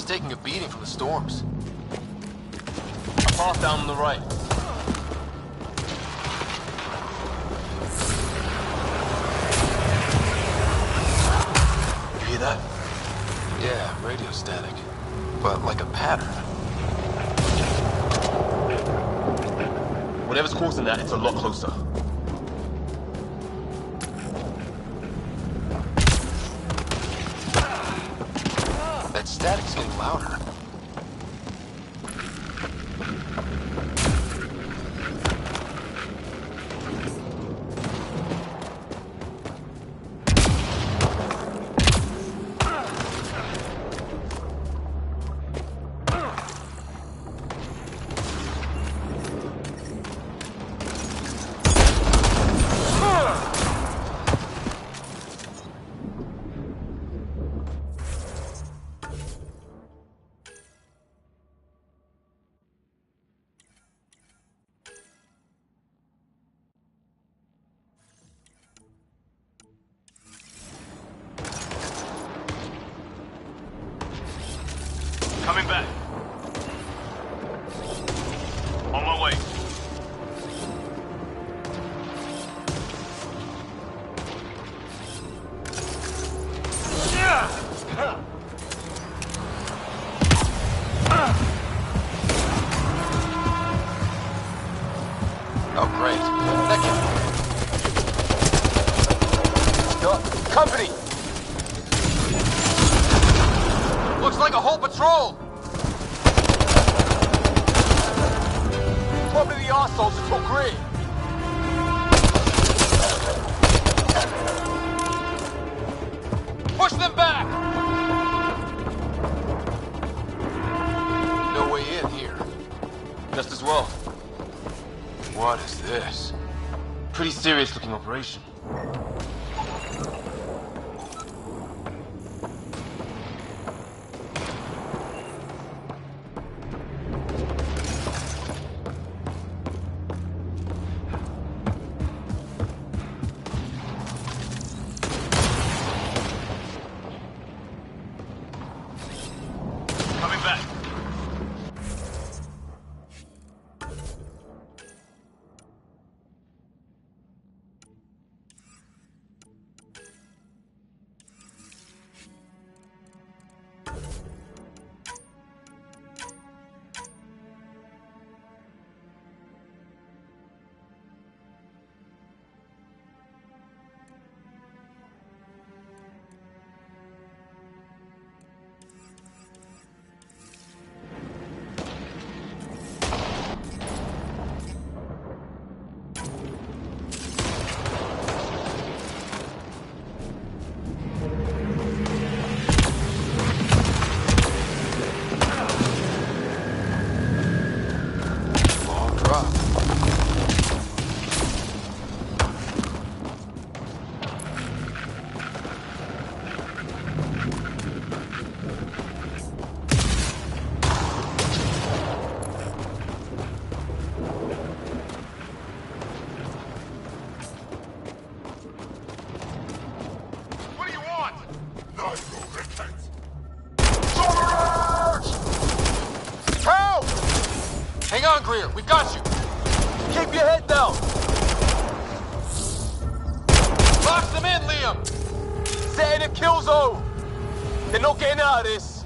is taking a beating from the storms. A path down on the right. You hear that? Yeah, radio static. But like a pattern. Whatever's causing that, it's a lot closer. That static's getting louder. Coming back. On my way. Oh, great. Company! Looks like a whole patrol! Probably the arseholes who took Green. Push them back! No way in here. Just as well. What is this? Pretty serious looking operation. Hang on, Greer. We got you. Keep your head down. Box them in, Liam. Set in a kill zone. They're not getting out of this.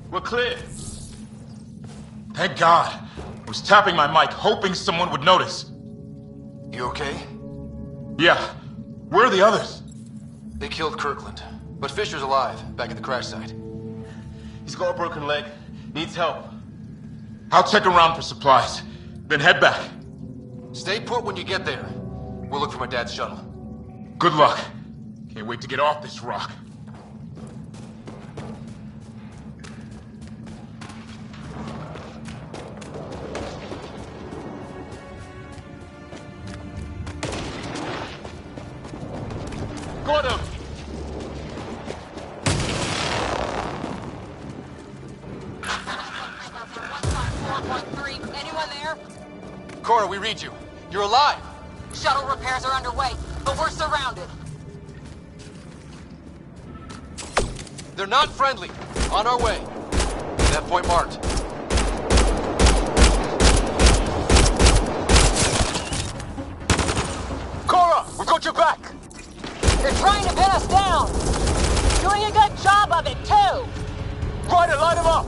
We're clear. Thank God. I was tapping my mic, hoping someone would notice. You okay? Yeah. Where are the others? They killed Kirkland, but Fisher's alive, back at the crash site. He's got a broken leg, needs help. I'll check around for supplies, then head back. Stay put when you get there. We'll look for my dad's shuttle. Good luck. Can't wait to get off this rock. Got him! Anyone there? Cora, we read you. You're alive. Shuttle repairs are underway, but we're surrounded. They're not friendly. On our way. That point marked. Cora, we've got your back. They're trying to pin us down. Doing a good job of it, too. Ryder, line them up.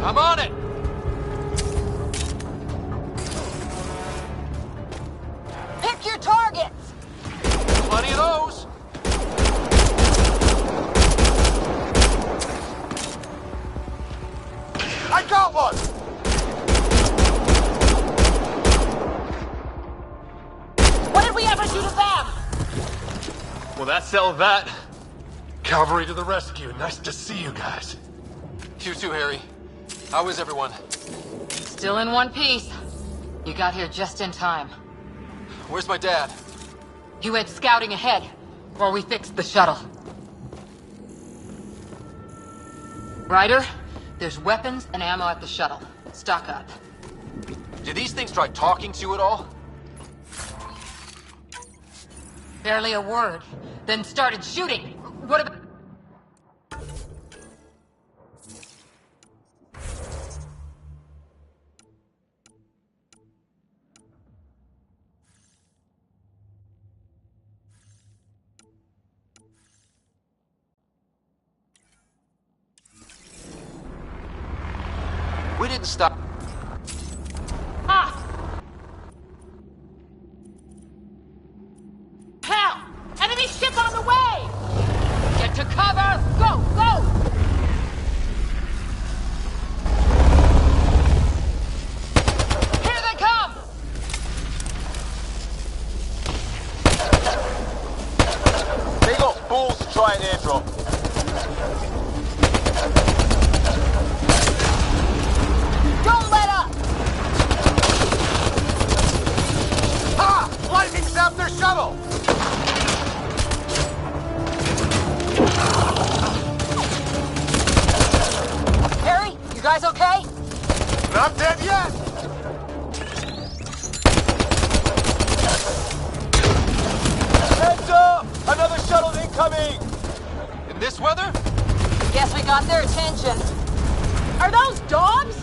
I'm on it. Pick your targets. Plenty of those. I got one. What did we ever do to them? Well, that settled that. Cavalry to the rescue. Nice to see you guys. You too, Harry. How is everyone? Still in one piece. You got here just in time. Where's my dad? He went scouting ahead, while we fixed the shuttle. Ryder, there's weapons and ammo at the shuttle. Stock up. Did these things try talking to you at all? Barely a word. Then started shooting. What about... We didn't stop. Ah! Hell! Enemy ship on the way! Get to cover! Go! Go! Here they come! They got fools to try an airdrop. Don't let up! Ha! Lightning zapped their shuttle! Harry, you guys okay? Not dead yet! Heads up! Another shuttle incoming! In this weather? Guess we got their attention. Are those dogs?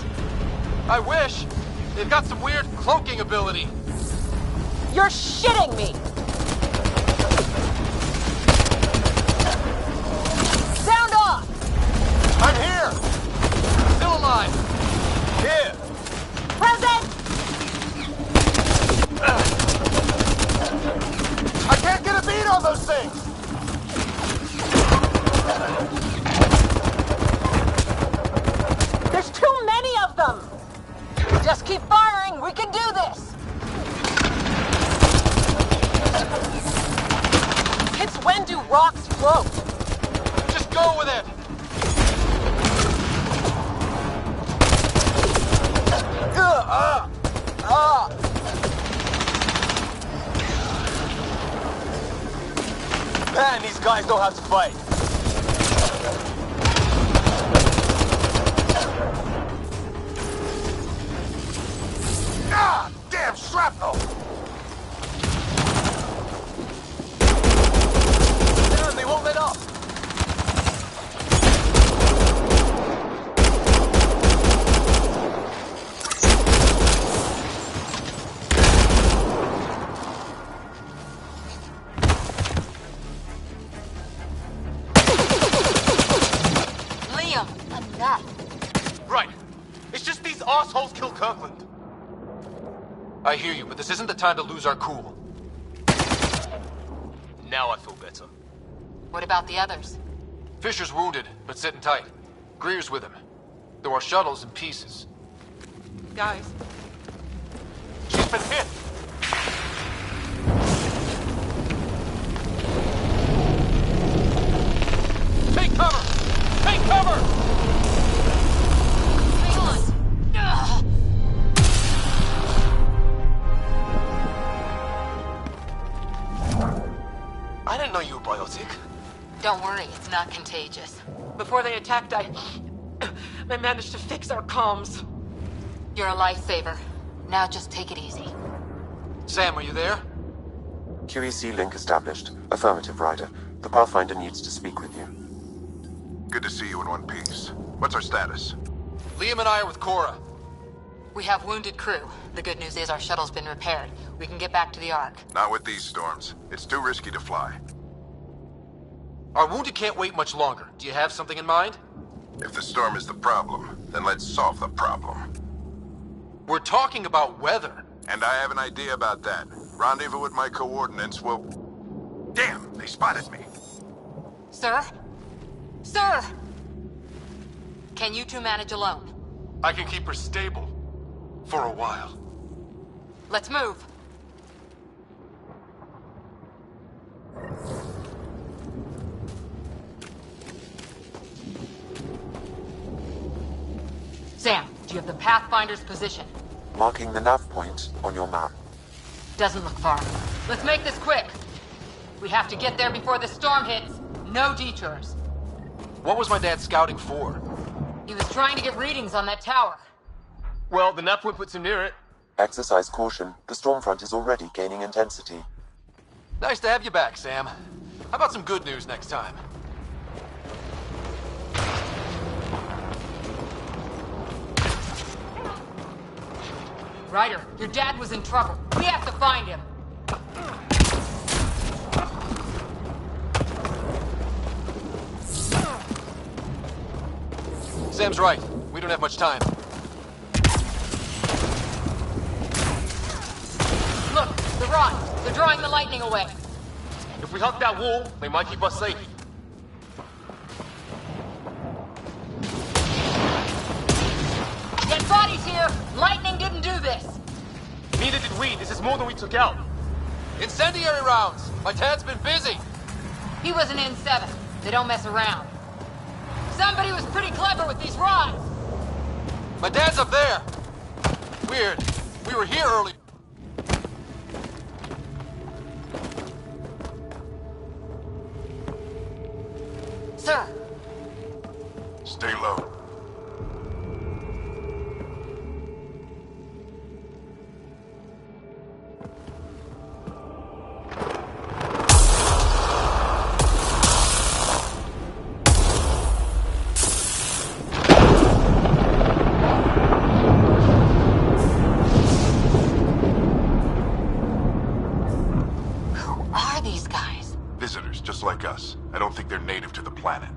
I wish. They've got some weird cloaking ability. You're shitting me! Sound off! I'm here! Still alive! Here! Present! I can't get a beat on those things! There's too many of them! Just keep firing, we can do this! It's when do rocks float? Just go with it! Man, these guys know how to fight. Ah! Damn shrapnel! Damn, they won't let up! Liam, enough. Right. It's just these assholes kill Kirkland. I hear you, but this isn't the time to lose our cool. Now I feel better. What about the others? Fisher's wounded, but sitting tight. Greer's with him. Though our shuttle's in pieces. Guys. She's been hit! Take cover! Take cover! Hang on. Ugh. I didn't know you were biotic. Don't worry, it's not contagious. Before they attacked, I managed to fix our comms. You're a lifesaver. Now just take it easy. Sam, are you there? QEC link established. Affirmative, Ryder. The Pathfinder needs to speak with you. Good to see you in one piece. What's our status? Liam and I are with Cora. We have wounded crew. The good news is our shuttle's been repaired. We can get back to the Ark. Not with these storms. It's too risky to fly. Our wounded can't wait much longer. Do you have something in mind? If the storm is the problem, then let's solve the problem. We're talking about weather. And I have an idea about that. Rendezvous with my coordinates will... Damn, they spotted me. Sir? Sir! Can you two manage alone? I can keep her stable. For a while. Let's move. Sam, do you have the Pathfinder's position? Marking the nav point on your map. Doesn't look far. Let's make this quick. We have to get there before the storm hits. No detours. What was my dad scouting for? He was trying to get readings on that tower. Well, the nav point puts him near it. Exercise caution. The storm front is already gaining intensity. Nice to have you back, Sam. How about some good news next time? Ryder, your dad was in trouble. We have to find him. Sam's right. We don't have much time. Look, the rods. They're drawing the lightning away. If we hug that wall, they might keep us safe. Dead bodies here! Lightning didn't do this! Neither did we. This is more than we took out. Incendiary rounds! My dad's been busy! He was an N7. They don't mess around. Somebody was pretty clever with these rods! My dad's up there! Weird. We were here early. Sir! Stay low. Just like us. I don't think they're native to the planet.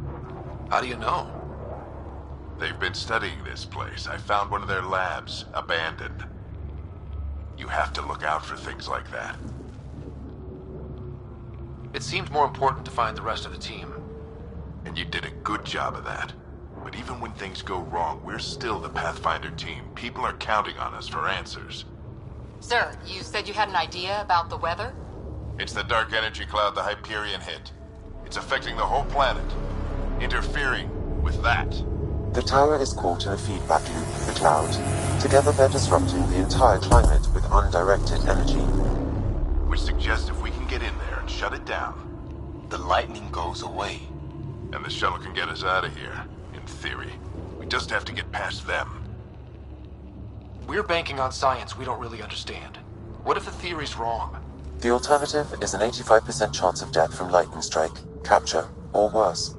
How do you know? They've been studying this place. I found one of their labs, abandoned. You have to look out for things like that. It seemed more important to find the rest of the team. And you did a good job of that. But even when things go wrong, we're still the Pathfinder team. People are counting on us for answers. Sir, you said you had an idea about the weather? It's the dark energy cloud the Hyperion hit. It's affecting the whole planet. Interfering with that. The tower is caught in a feedback loop with the cloud. Together they're disrupting the entire climate with undirected energy. Which suggests if we can get in there and shut it down, the lightning goes away. And the shuttle can get us out of here, in theory. We just have to get past them. We're banking on science we don't really understand. What if the theory's wrong? The alternative is an 85% chance of death from lightning strike, capture, or worse.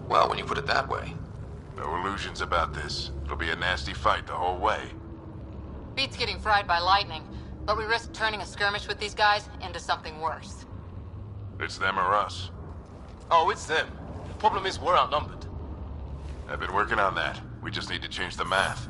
Well, when you put it that way. No illusions about this. It'll be a nasty fight the whole way. Beats getting fried by lightning, but we risk turning a skirmish with these guys into something worse. It's them or us. Oh, it's them. The problem is we're outnumbered. I've been working on that. We just need to change the math.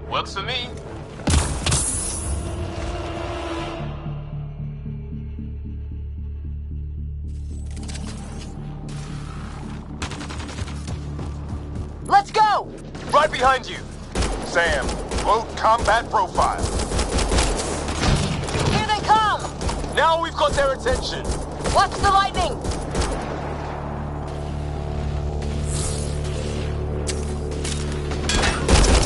Works for me. Let's go! Right behind you. Sam, Load combat profile. Here they come! Now we've got their attention. Watch the lightning!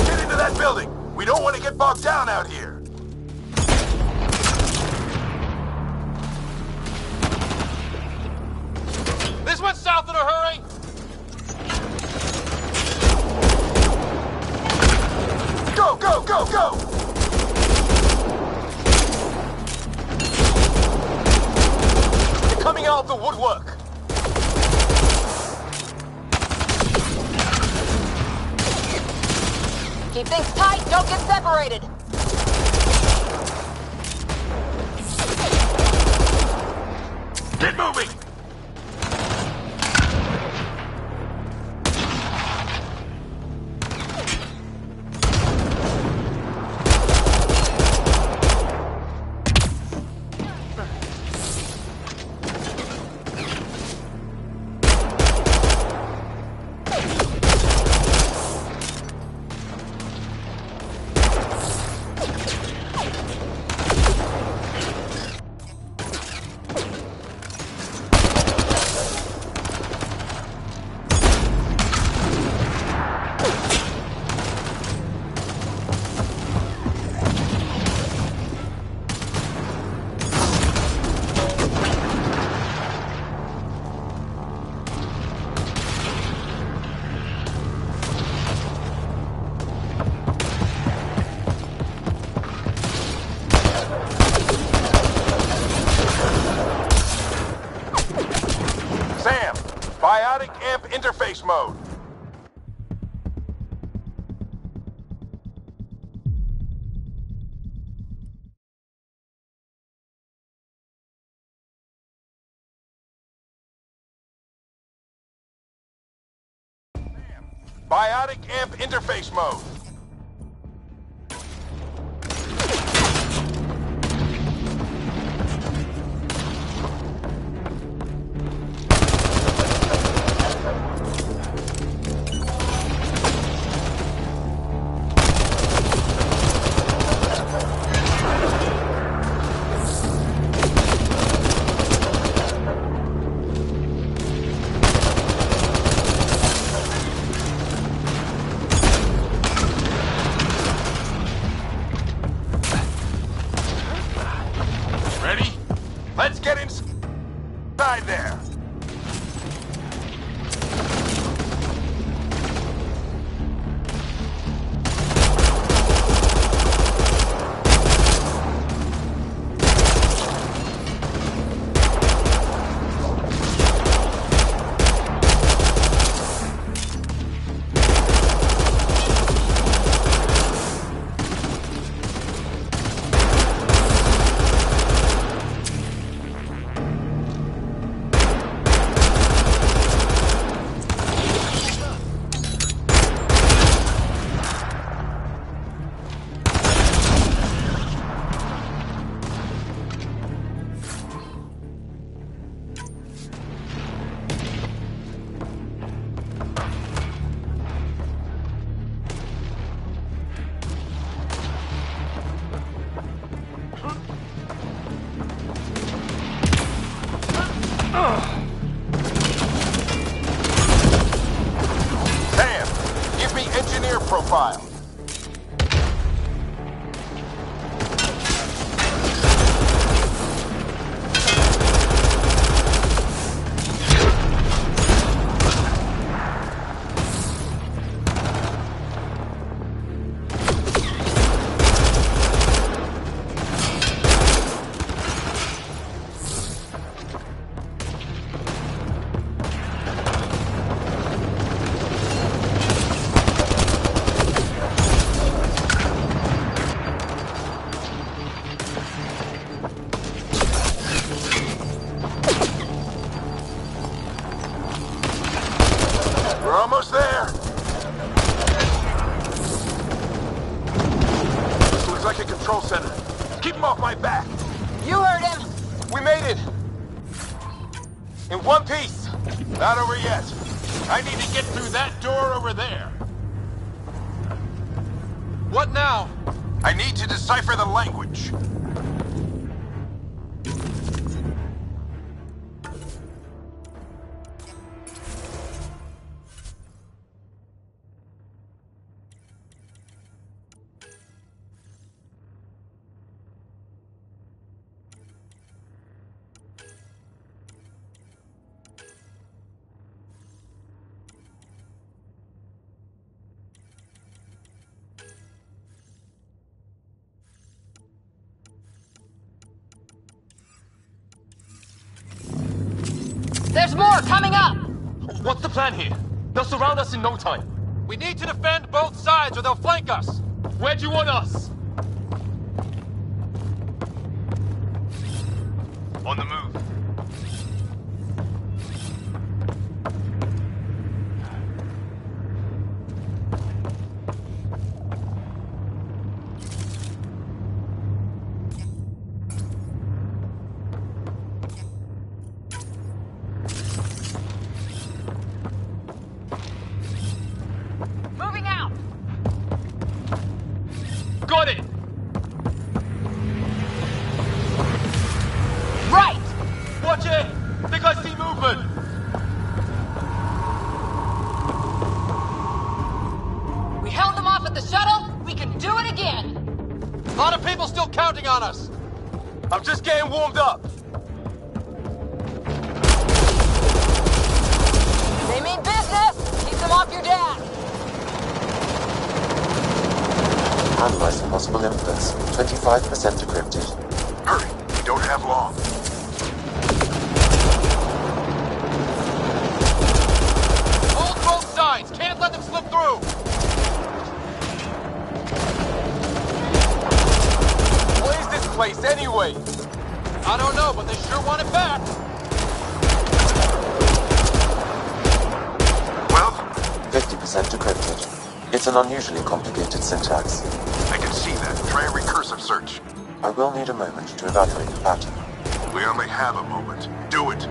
Get into that building! We don't want to get bogged down out here! This one's south in a hurry. Go, go, go, go! They're coming out of the woodwork. Keep things tight, don't get separated! Get moving! Sam, biotic amp interface mode. Biotic amp interface mode. Ready? Let's get inside there. Sam, give me engineer profile. We're almost there. This looks like a control center. Keep him off my back. You heard him! We made it. In one piece. Not over yet. I need to get through that door over there. What now? I need to decipher the language. There's more coming up! What's the plan here? They'll surround us in no time. We need to defend both sides or they'll flank us. Where do you want us? On the move. Moving out! Got it! Right! Watch it! Think I see movement! We held them off at the shuttle. We can do it again. A lot of people still counting on us. I'm just getting warmed up. They mean business. Keep them off your deck. Analyzing possible inputs. 25% decrypted. Hurry, we don't have long. Hold both sides. Can't let them slip through. What is this place anyway? I don't know, but they sure want it back. Well, 50% decrypted. It's an unusually complicated syntax. I can see that. Try a recursive search. I will need a moment to evaluate the pattern. We only have a moment. Do it.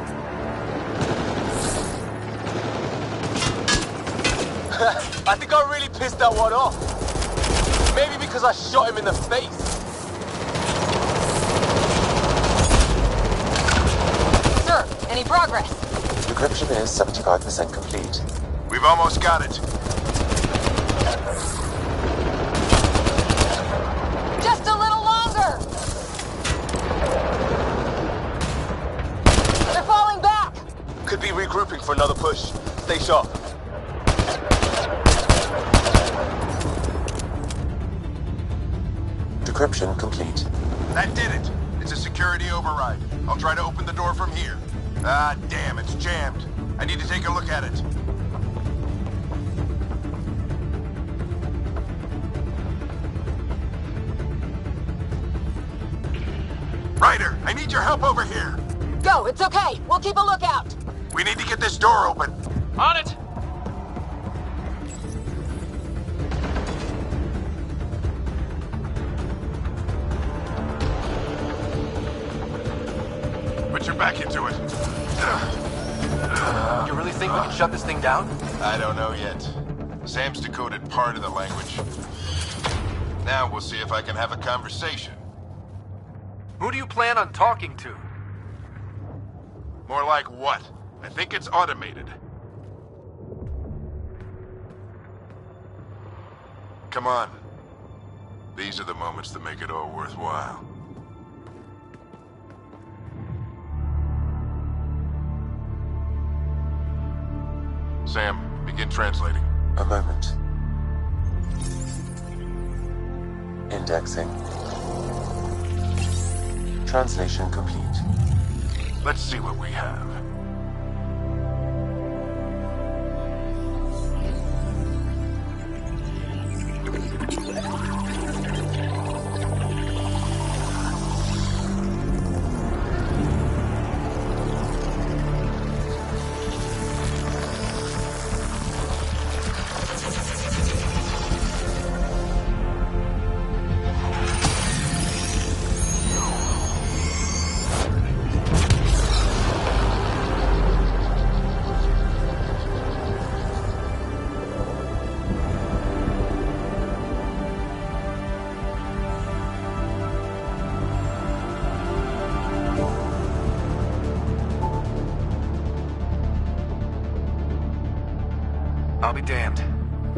I think I really pissed that one off. Maybe because I shot him in the face. Sir, any progress? Decryption is 75% complete. We've almost got it. Just a little longer! They're falling back! Could be regrouping for another push. Stay sharp. Decryption complete. That did it. It's a security override. I'll try to open the door from here. Ah, damn, it's jammed. I need to take a look at it. Ryder, I need your help over here. Go, it's okay. We'll keep a lookout. We need to get this door open. On it! Put your back into it. You really think we can shut this thing down? I don't know yet. Sam's decoded part of the language. Now we'll see if I can have a conversation. Who do you plan on talking to? More like what? I think it's automated. Come on. These are the moments that make it all worthwhile. Sam, begin translating. A moment. Indexing. Translation complete. Let's see what we have.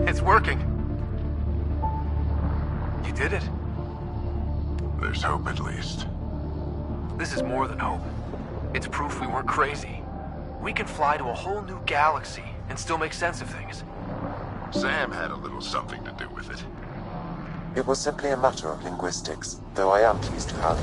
It's working. You did it. There's hope at least. This is more than hope. It's proof we weren't crazy. We can fly to a whole new galaxy and still make sense of things. Sam had a little something to do with it. It was simply a matter of linguistics, though I am pleased to have.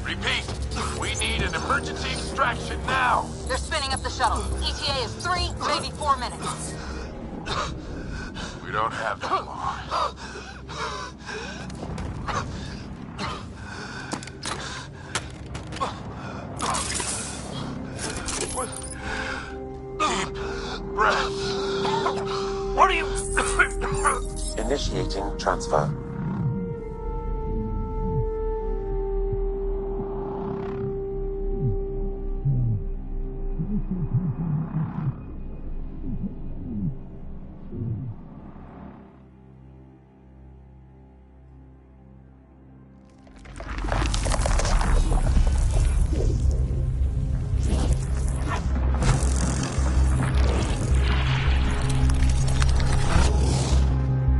Repeat, we need an emergency extraction now. They're spinning up the shuttle. ETA is 3, maybe 4 minutes. We don't have that long. Deep breath. What are you... Initiating transfer.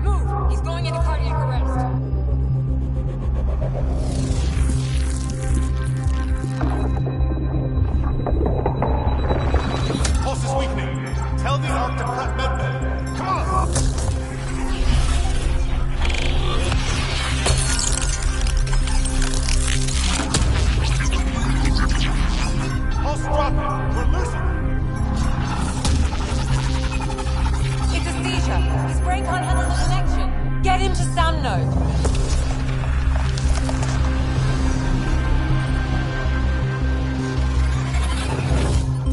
Move! He's going into cardiac arrest. Pulse is weakening. Tell the Ark to prep medbay. Come on! Pulse dropping. We're losing. It's a seizure. His brain can't handle the connection. Get him to Sam node.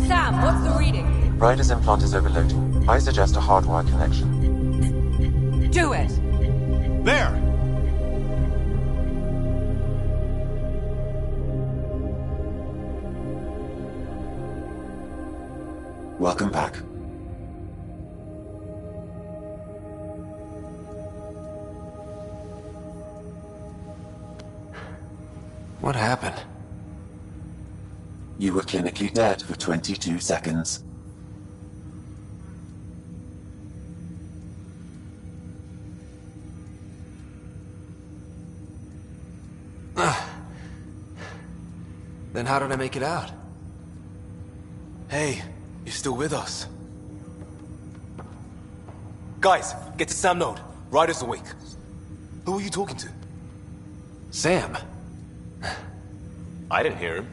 Sam, what's the reading? Ryder's implant is overloading. I suggest a hardwire connection. Do it. There! Welcome back. What happened? You were clinically dead for 22 seconds. Then how did I make it out? Hey, you're still with us. Guys, get to Sam node. Ryder's awake. Who are you talking to? Sam. I didn't hear him.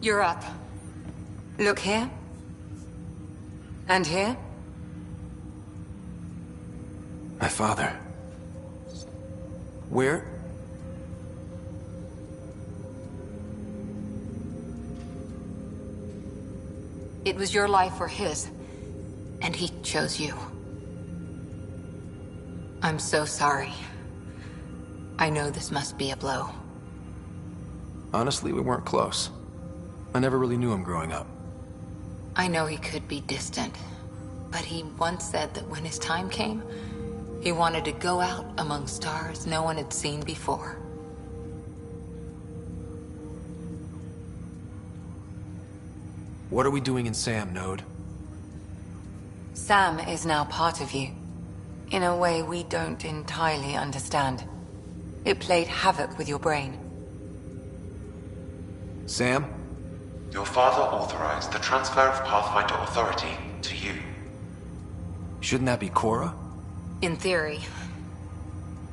You're up. Look here. And here. My father. Where? It was your life or his. And he chose you. I'm so sorry. I know this must be a blow. Honestly, we weren't close. I never really knew him growing up. I know he could be distant, but he once said that when his time came, he wanted to go out among stars no one had seen before. What are we doing in Sam node? Sam is now part of you, in a way we don't entirely understand. It played havoc with your brain. Sam? Your father authorized the transfer of Pathfinder authority to you. Shouldn't that be Cora? In theory.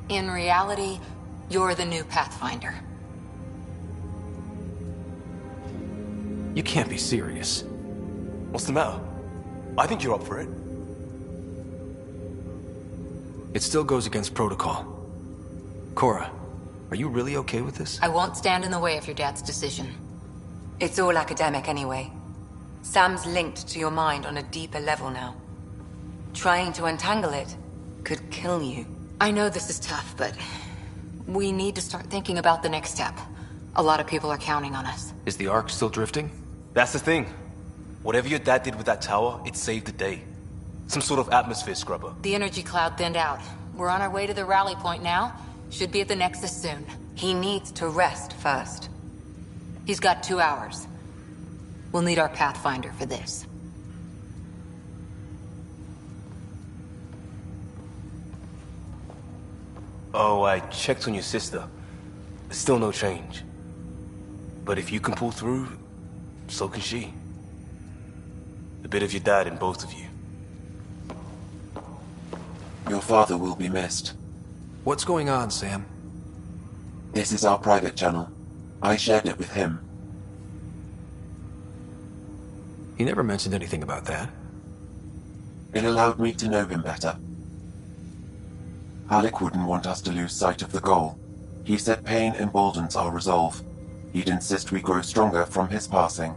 In reality, you're the new Pathfinder. You can't be serious. What's the matter? I think you're up for it. It still goes against protocol. Cora, are you really okay with this? I won't stand in the way of your dad's decision. It's all academic anyway. Sam's linked to your mind on a deeper level now. Trying to untangle it could kill you. I know this is tough, but We need to start thinking about the next step. A lot of people are counting on us. Is the Ark still drifting? That's the thing. Whatever your dad did with that tower, it saved the day. Some sort of atmosphere scrubber. The energy cloud thinned out. We're on our way to the rally point now. Should be at the Nexus soon. He needs to rest first. He's got 2 hours. We'll need our Pathfinder for this. Oh, I checked on your sister. Still no change. But if you can pull through, so can she. A bit of your dad in both of you. Your father will be missed. What's going on, Sam? This is our private channel. I shared it with him. He never mentioned anything about that. It allowed me to know him better. Alec wouldn't want us to lose sight of the goal. He said pain emboldens our resolve. He'd insist we grow stronger from his passing.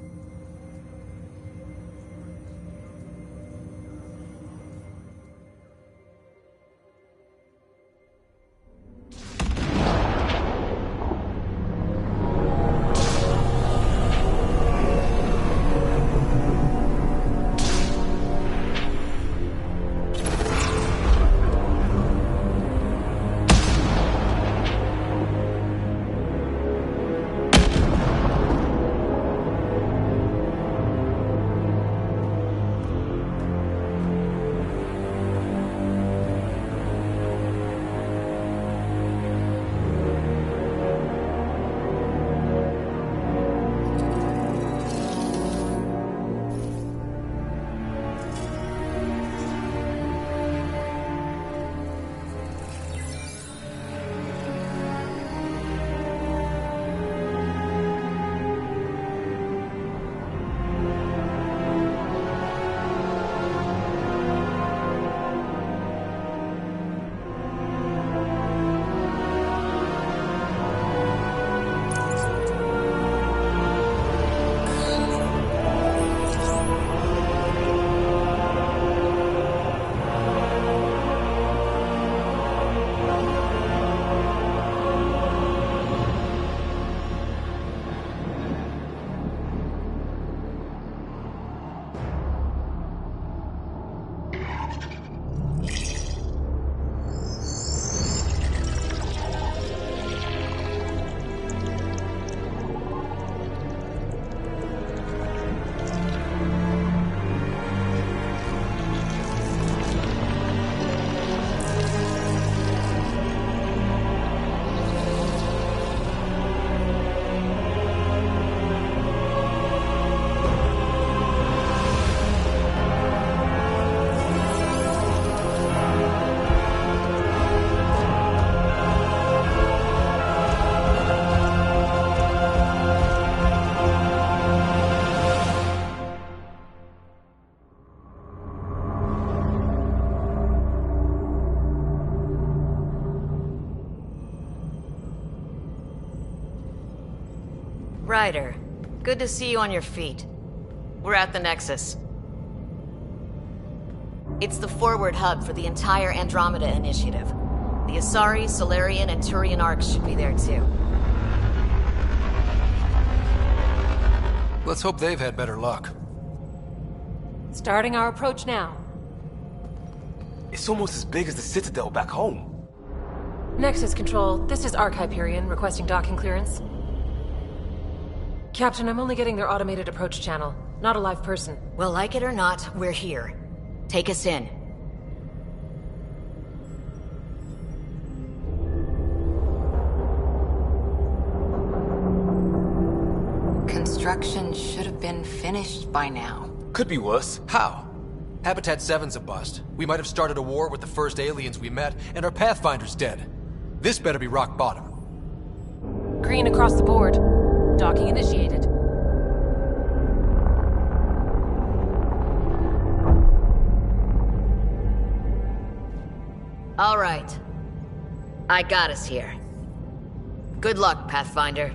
Ryder, good to see you on your feet. We're at the Nexus. It's the forward hub for the entire Andromeda initiative. The Asari, Solarian, and Turian arcs should be there too. Let's hope they've had better luck. Starting our approach now. It's almost as big as the Citadel back home. Nexus Control, this is Arc Hyperion requesting docking clearance. Captain, I'm only getting their automated approach channel, not a live person. Well, like it or not, we're here. Take us in. Construction should have been finished by now. Could be worse. How? Habitat 7's a bust. We might have started a war with the first aliens we met, and our Pathfinder's dead. This better be rock bottom. Green across the board. Docking initiated. All right. I got us here. Good luck, Pathfinder.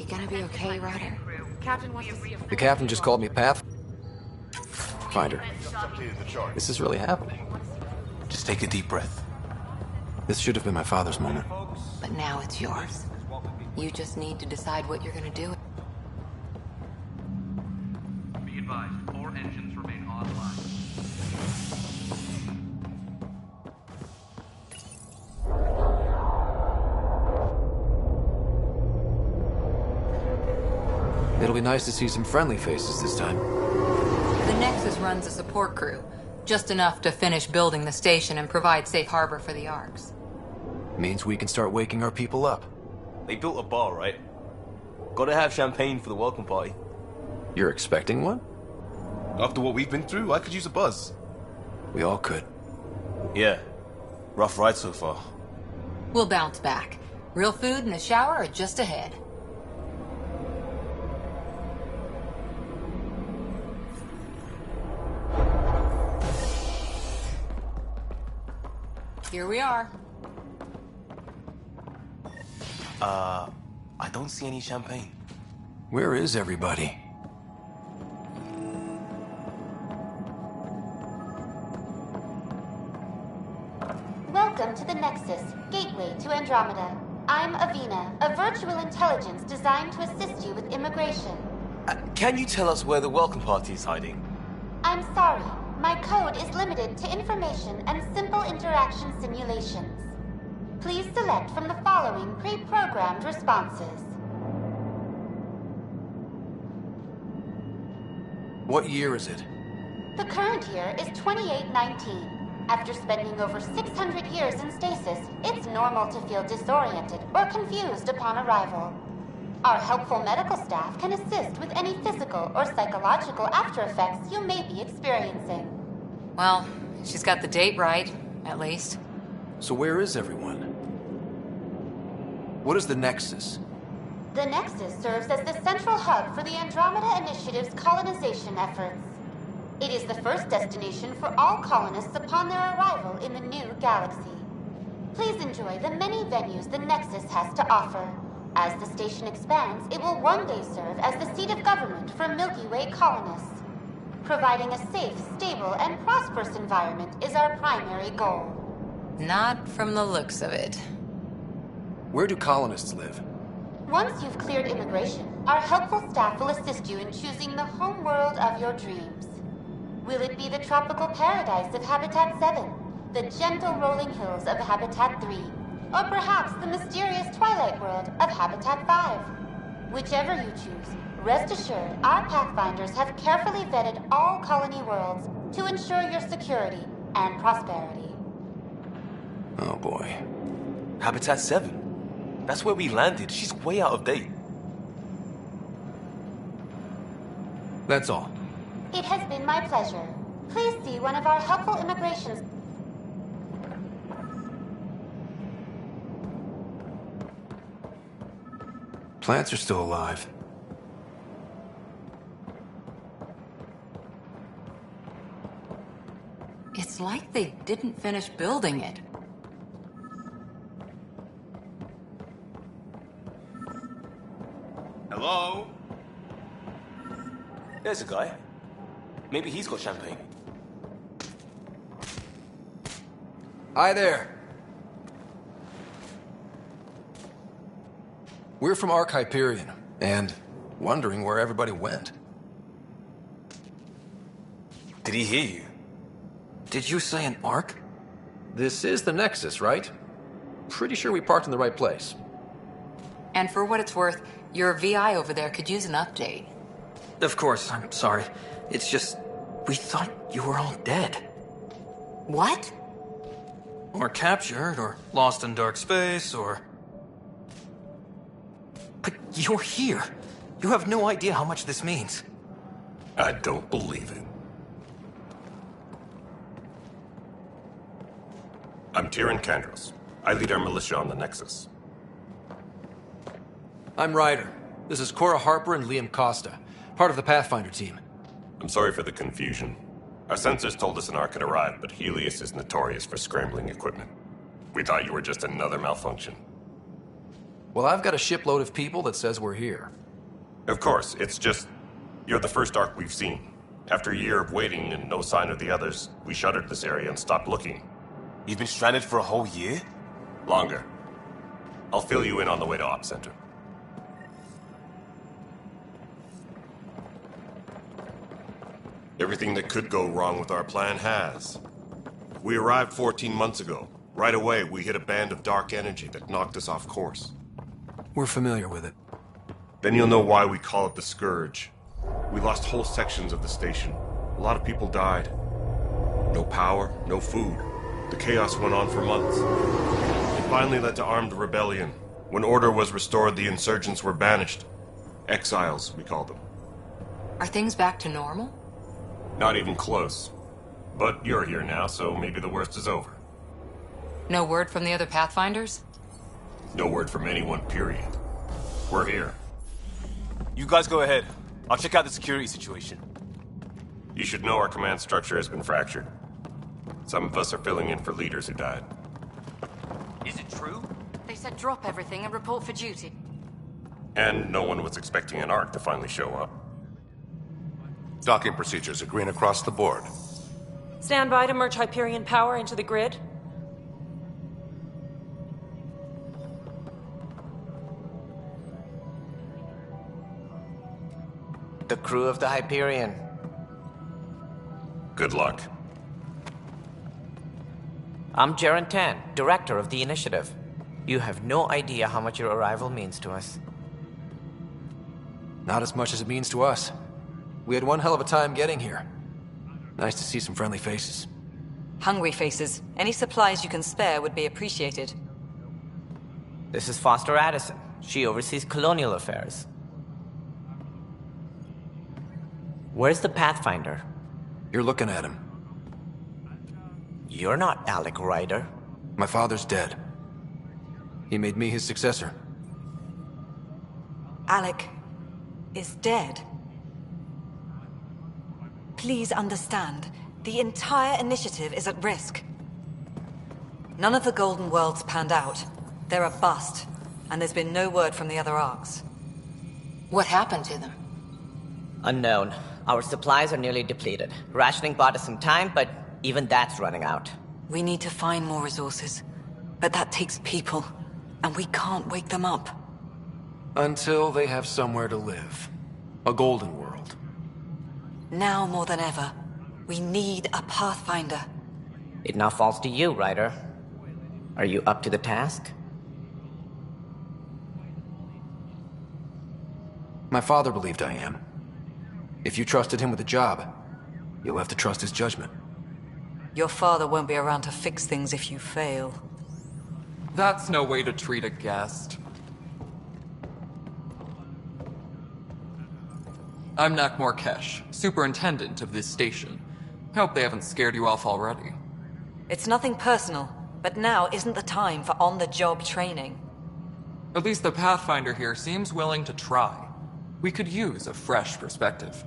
gonna be okay, Ryder? Captain wants to see if... The captain just called me Pathfinder. This is really happening. Just take a deep breath. This should have been my father's moment. But now it's yours. You just need to decide what you're gonna do. Be advised, 4 engines remain online. It'll be nice to see some friendly faces this time. The Nexus runs a support crew. Just enough to finish building the station and provide safe harbor for the Arks. Means we can start waking our people up. They built a bar, right? Gotta have champagne for the welcome party. You're expecting one? After what we've been through, I could use a buzz. We all could. Yeah. Rough ride so far. We'll bounce back. Real food and a shower are just ahead. Here we are. I don't see any champagne. Where is everybody? Welcome to the Nexus, gateway to Andromeda. I'm Avina, a virtual intelligence designed to assist you with immigration. Can you tell us where the welcome party is hiding? I'm sorry, my code is limited to information and simple interaction simulations. Please select from the following pre-programmed responses. What year is it? The current year is 2819. After spending over 600 years in stasis, it's normal to feel disoriented or confused upon arrival. Our helpful medical staff can assist with any physical or psychological after effects you may be experiencing. Well, she's got the date right, at least. So where is everyone? What is the Nexus? The Nexus serves as the central hub for the Andromeda Initiative's colonization efforts. It is the first destination for all colonists upon their arrival in the new galaxy. Please enjoy the many venues the Nexus has to offer. As the station expands, it will one day serve as the seat of government for Milky Way colonists. Providing a safe, stable, and prosperous environment is our primary goal. Not from the looks of it. Where do colonists live? Once you've cleared immigration, our helpful staff will assist you in choosing the home world of your dreams. Will it be the tropical paradise of Habitat 7, the gentle rolling hills of Habitat 3, or perhaps the mysterious twilight world of Habitat 5? Whichever you choose, rest assured our Pathfinders have carefully vetted all colony worlds to ensure your security and prosperity. Oh boy. Habitat 7. That's where we landed. She's way out of date. That's all. It has been my pleasure. Please see one of our helpful immigrations. Plants are still alive. It's like they didn't finish building it. Hello? There's a guy. Maybe he's got champagne. Hi there. We're from Ark Hyperion, and wondering where everybody went. Did he hear you? Did you say an Ark? This is the Nexus, right? Pretty sure we parked in the right place. And for what it's worth, your VI over there could use an update. Of course, I'm sorry. It's just, we thought you were all dead. What? Or captured, or lost in dark space, or... But you're here. You have no idea how much this means. I don't believe it. I'm Tyrion Kandros. I lead our militia on the Nexus. I'm Ryder. This is Cora Harper and Liam Costa, part of the Pathfinder team. I'm sorry for the confusion. Our sensors told us an Ark had arrived, but Helios is notorious for scrambling equipment. We thought you were just another malfunction. Well, I've got a shipload of people that says we're here. Of course, it's just... You're the first Ark we've seen. After a year of waiting and no sign of the others, we shuttered this area and stopped looking. You've been stranded for a whole year? Longer. I'll fill you in on the way to Op Center. Everything that could go wrong with our plan has. We arrived 14 months ago. Right away, we hit a band of dark energy that knocked us off course. We're familiar with it. Then you'll know why we call it the Scourge. We lost whole sections of the station. A lot of people died. No power, no food. The chaos went on for months. It finally led to armed rebellion. When order was restored, the insurgents were banished. Exiles, we call them. Are things back to normal? Not even close. But you're here now, so maybe the worst is over. No word from the other Pathfinders? No word from anyone, period. We're here. You guys go ahead. I'll check out the security situation. You should know our command structure has been fractured. Some of us are filling in for leaders who died. Is it true? They said drop everything and report for duty. And no one was expecting an Ark to finally show up. Docking procedures are green across the board. Stand by to merge Hyperion power into the grid. The crew of the Hyperion. Good luck. I'm Jaren Tan, director of the initiative. You have no idea how much your arrival means to us. Not as much as it means to us. We had one hell of a time getting here. Nice to see some friendly faces. Hungry faces. Any supplies you can spare would be appreciated. This is Foster Addison. She oversees colonial affairs. Where's the Pathfinder? You're looking at him. You're not Alec Ryder. My father's dead. He made me his successor. Alec is dead. Please understand, the entire initiative is at risk. None of the Golden Worlds panned out. They're a bust, and there's been no word from the other Arks. What happened to them? Unknown. Our supplies are nearly depleted. Rationing bought us some time, but even that's running out. We need to find more resources, but that takes people, and we can't wake them up. Until they have somewhere to live. A golden world. Now more than ever, we need a Pathfinder. It now falls to you, Ryder. Are you up to the task? My father believed I am. If you trusted him with a job, you'll have to trust his judgment. Your father won't be around to fix things if you fail. That's no way to treat a guest. I'm Nak Morkesh, superintendent of this station. Hope they haven't scared you off already. It's nothing personal, but now isn't the time for on-the-job training. At least the Pathfinder here seems willing to try. We could use a fresh perspective.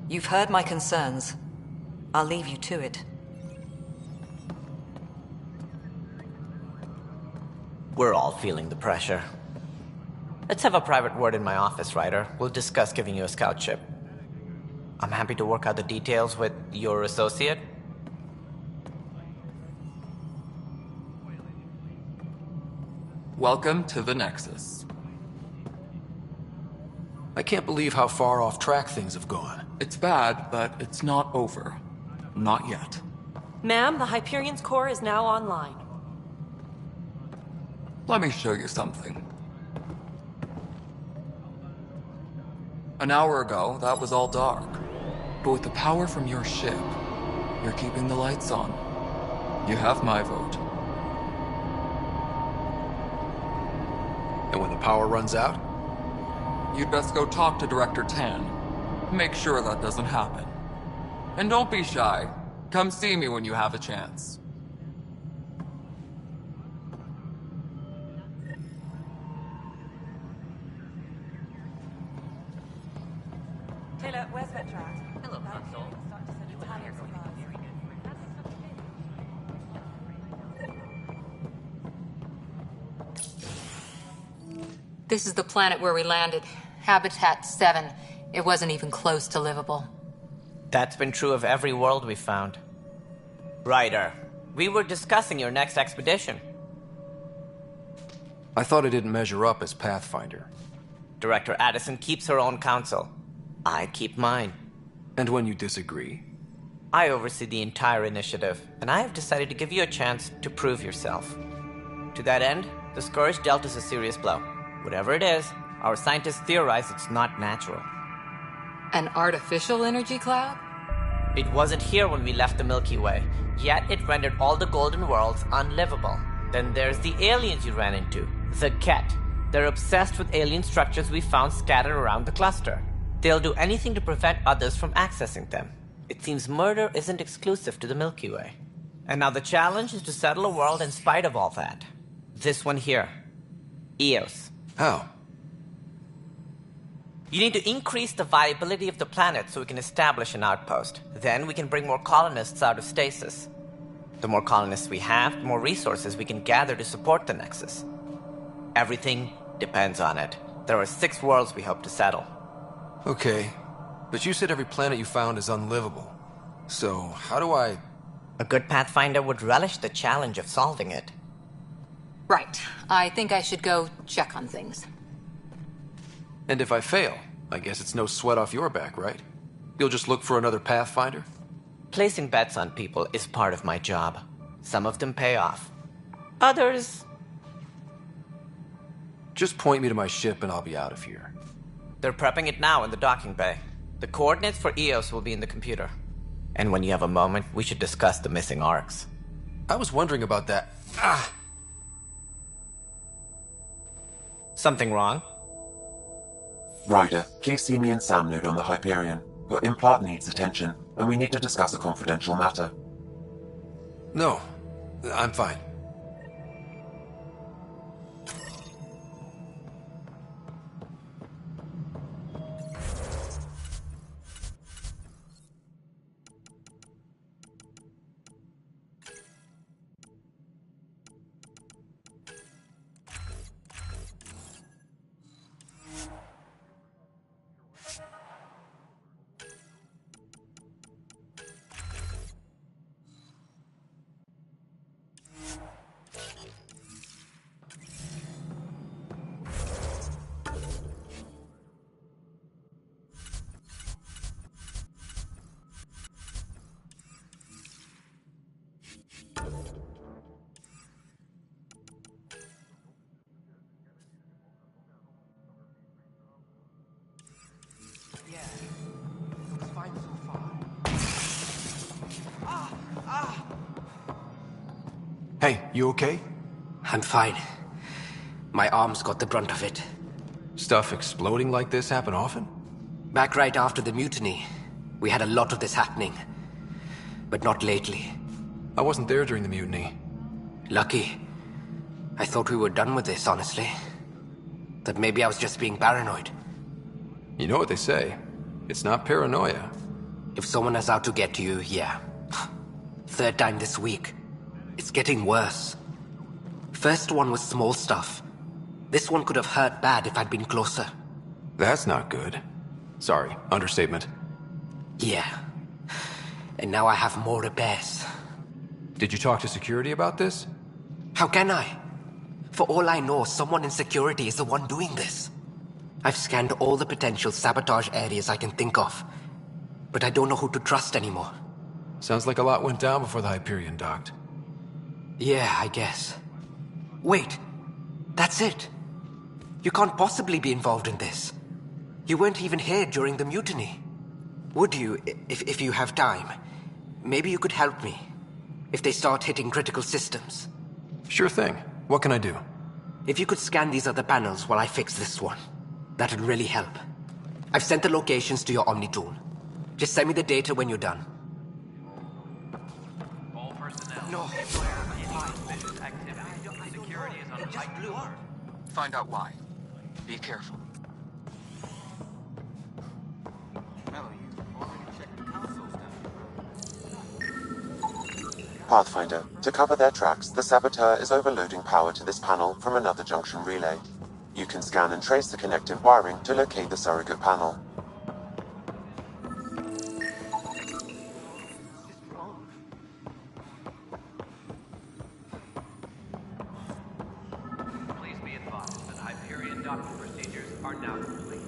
You've heard my concerns. I'll leave you to it. We're all feeling the pressure. Let's have a private word in my office, Ryder. We'll discuss giving you a scout ship. I'm happy to work out the details with your associate. Welcome to the Nexus. I can't believe how far off track things have gone. It's bad, but it's not over. Not yet. Ma'am, the Hyperion's core is now online. Let me show you something. An hour ago, that was all dark. But with the power from your ship, you're keeping the lights on. You have my vote. And when the power runs out? You'd best go talk to Director Tan. Make sure that doesn't happen. And don't be shy. Come see me when you have a chance. Taylor, where's Vetra? Hello, Console. This is the planet where we landed. Habitat 7. It wasn't even close to livable. That's been true of every world we found. Ryder, we were discussing your next expedition. I thought I didn't measure up as Pathfinder. Director Addison keeps her own counsel. I keep mine. And when you disagree? I oversee the entire initiative, and I have decided to give you a chance to prove yourself. To that end, the Scourge dealt us a serious blow. Whatever it is, our scientists theorize it's not natural. An artificial energy cloud? It wasn't here when we left the Milky Way, yet it rendered all the golden worlds unlivable. Then there's the aliens you ran into, the Ket. They're obsessed with alien structures we found scattered around the cluster. They'll do anything to prevent others from accessing them. It seems murder isn't exclusive to the Milky Way. And now the challenge is to settle a world in spite of all that. This one here. Eos. How? You need to increase the viability of the planet so we can establish an outpost. Then we can bring more colonists out of stasis. The more colonists we have, the more resources we can gather to support the Nexus. Everything depends on it. There are 6 worlds we hope to settle. Okay, but you said every planet you found is unlivable. So, how do I... A good Pathfinder would relish the challenge of solving it. Right. I think I should go check on things. And if I fail, I guess it's no sweat off your back, right? You'll just look for another Pathfinder? Placing bets on people is part of my job. Some of them pay off. Others... Just point me to my ship and I'll be out of here. They're prepping it now in the docking bay. The coordinates for Eos will be in the computer. And when you have a moment, we should discuss the missing arcs. I was wondering about that. Something wrong? Ryder, please see me and Sam Node on the Hyperion. Your implant needs attention, and we need to discuss a confidential matter. No, I'm fine. Hey, you okay? I'm fine. My arms got the brunt of it. Stuff exploding like this happen often? Back right after the mutiny, we had a lot of this happening. But not lately. I wasn't there during the mutiny. Lucky. I thought we were done with this, honestly. That maybe I was just being paranoid. You know what they say. It's not paranoia. If someone is out to get you, yeah. 3rd time this week. It's getting worse. First one was small stuff. This one could have hurt bad if I'd been closer. That's not good. Sorry, understatement. Yeah. And now I have more repairs. Did you talk to security about this? How can I? For all I know, someone in security is the one doing this. I've scanned all the potential sabotage areas I can think of. But I don't know who to trust anymore. Sounds like a lot went down before the Hyperion docked. Yeah, I guess. Wait. That's it. You can't possibly be involved in this. You weren't even here during the mutiny. Would you, if you have time? Maybe you could help me. If they start hitting critical systems. Sure thing. What can I do? If you could scan these other panels while I fix this one, that'd really help. I've sent the locations to your Omni tool. Just send me the data when you're done. All personnel. No. Security is on heightened alert. Find out why. Be careful. Pathfinder, to cover their tracks, the Saboteur is overloading power to this panel from another junction relay. You can scan and trace the connective wiring to locate the surrogate panel. Please be advised that Hyperion docking procedures are now complete.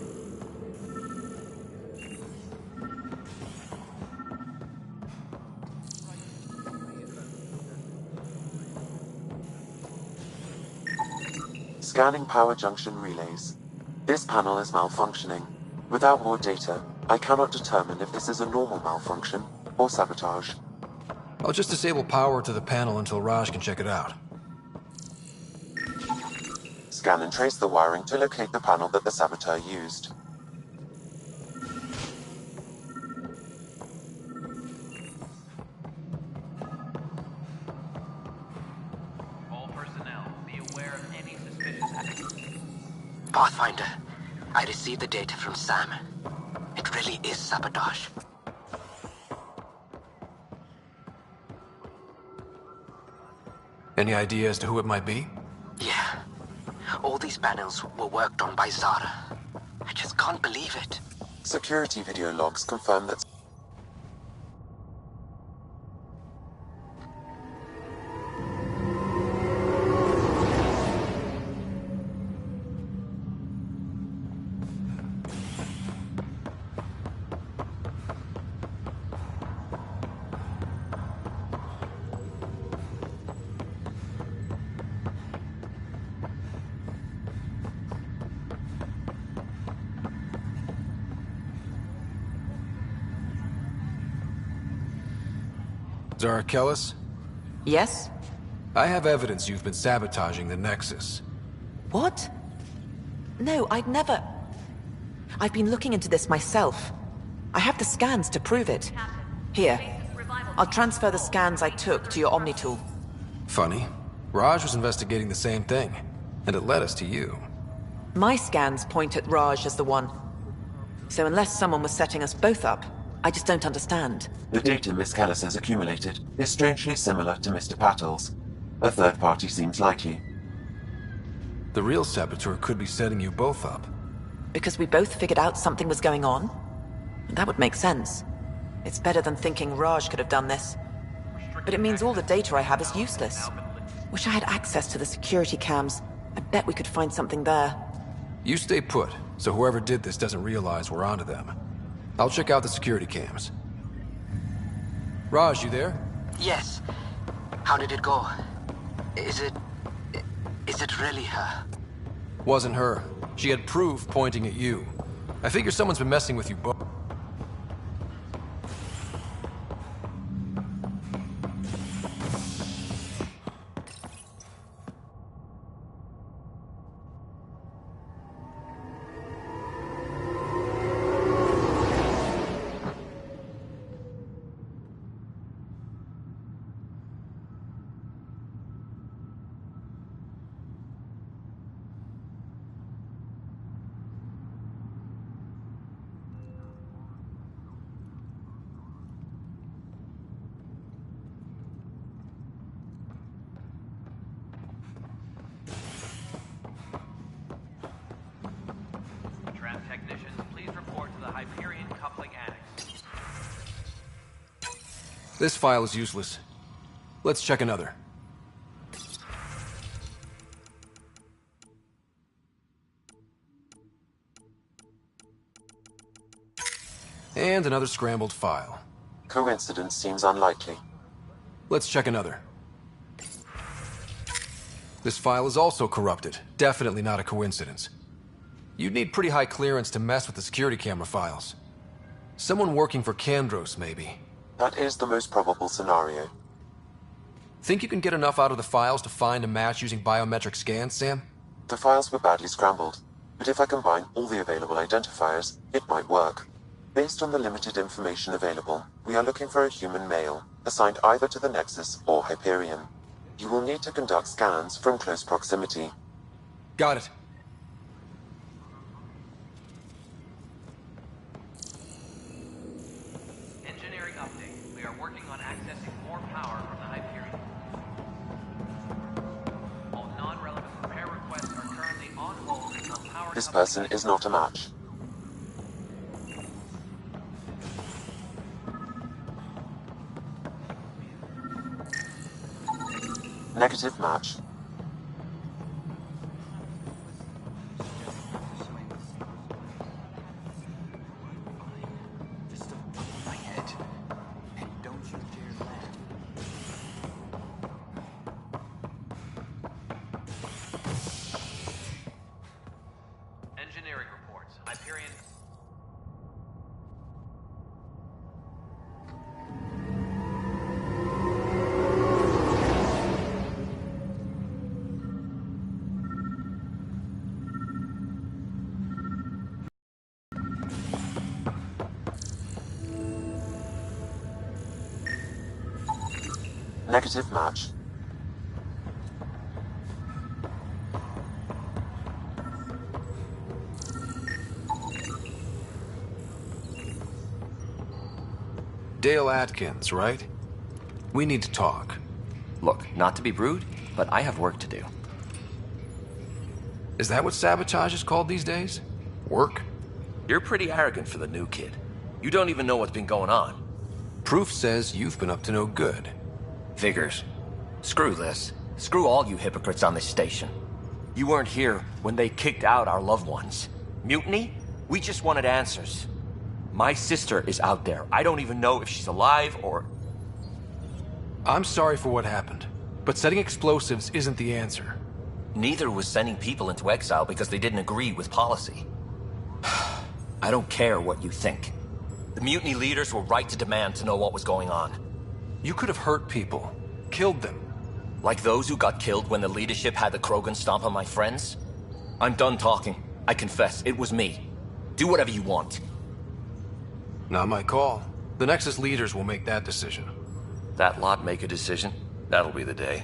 Scanning power junction relays. This panel is malfunctioning. Without more data, I cannot determine if this is a normal malfunction or sabotage. I'll just disable power to the panel until Raj can check it out. Scan and trace the wiring to locate the panel that the saboteur used. All personnel, be aware of any suspicious activity. Pathfinder, I received the data from Sam. It really is sabotage. Any idea as to who it might be? Yeah. All these panels were worked on by Zara. I just can't believe it. Security video logs confirm that Zara Kellis? Yes? I have evidence you've been sabotaging the Nexus. What? No, I'd never... I've been looking into this myself. I have the scans to prove it. Here. I'll transfer the scans I took to your Omni tool. Funny. Raj was investigating the same thing, and it led us to you. My scans point at Raj as the one. So unless someone was setting us both up, I just don't understand. the data Miss Kellis has accumulated is strangely similar to Mr. Patel's. A third party seems likely. The real saboteur could be setting you both up. Because we both figured out something was going on? That would make sense. It's better than thinking Raj could have done this. But it means all the data I have is useless. Wish I had access to the security cams. I bet we could find something there. You stay put, so whoever did this doesn't realize we're onto them. I'll check out the security cams. Raj, you there? Yes. How did it go? Is it really her? Wasn't her. She had proof pointing at you. I figure someone's been messing with you both. Trans technicians, please report to the Hyperion coupling annex. This file is useless. Let's check another. And another scrambled file. Coincidence seems unlikely. Let's check another. This file is also corrupted. Definitely not a coincidence. You'd need pretty high clearance to mess with the security camera files. Someone working for Kandros, maybe. That is the most probable scenario. Think you can get enough out of the files to find a match using biometric scans, Sam? The files were badly scrambled, but if I combine all the available identifiers, it might work. Based on the limited information available, we are looking for a human male, assigned either to the Nexus or Hyperion. You will need to conduct scans from close proximity. Got it. Engineering update. We are working on accessing more power from the Hyperion. All non-relevant repair requests are currently on hold This person is not a match. Negative match. Engineering reports. Hyperion. Negative match. Dale Atkins, right? We need to talk. Look, not to be rude, but I have work to do. Is that what sabotage is called these days? Work? You're pretty arrogant for the new kid. You don't even know what's been going on. Proof says you've been up to no good. Figures. Screw this. Screw all you hypocrites on this station. You weren't here when they kicked out our loved ones. Mutiny? We just wanted answers. My sister is out there. I don't even know if she's alive or... I'm sorry for what happened, but setting explosives isn't the answer. Neither was sending people into exile because they didn't agree with policy. I don't care what you think. The mutiny leaders were right to demand to know what was going on. You could have hurt people, killed them. Like those who got killed when the leadership had the Krogan stomp on my friends? I'm done talking. I confess, it was me. Do whatever you want. Not my call. The Nexus leaders will make that decision. That lot make a decision? That'll be the day.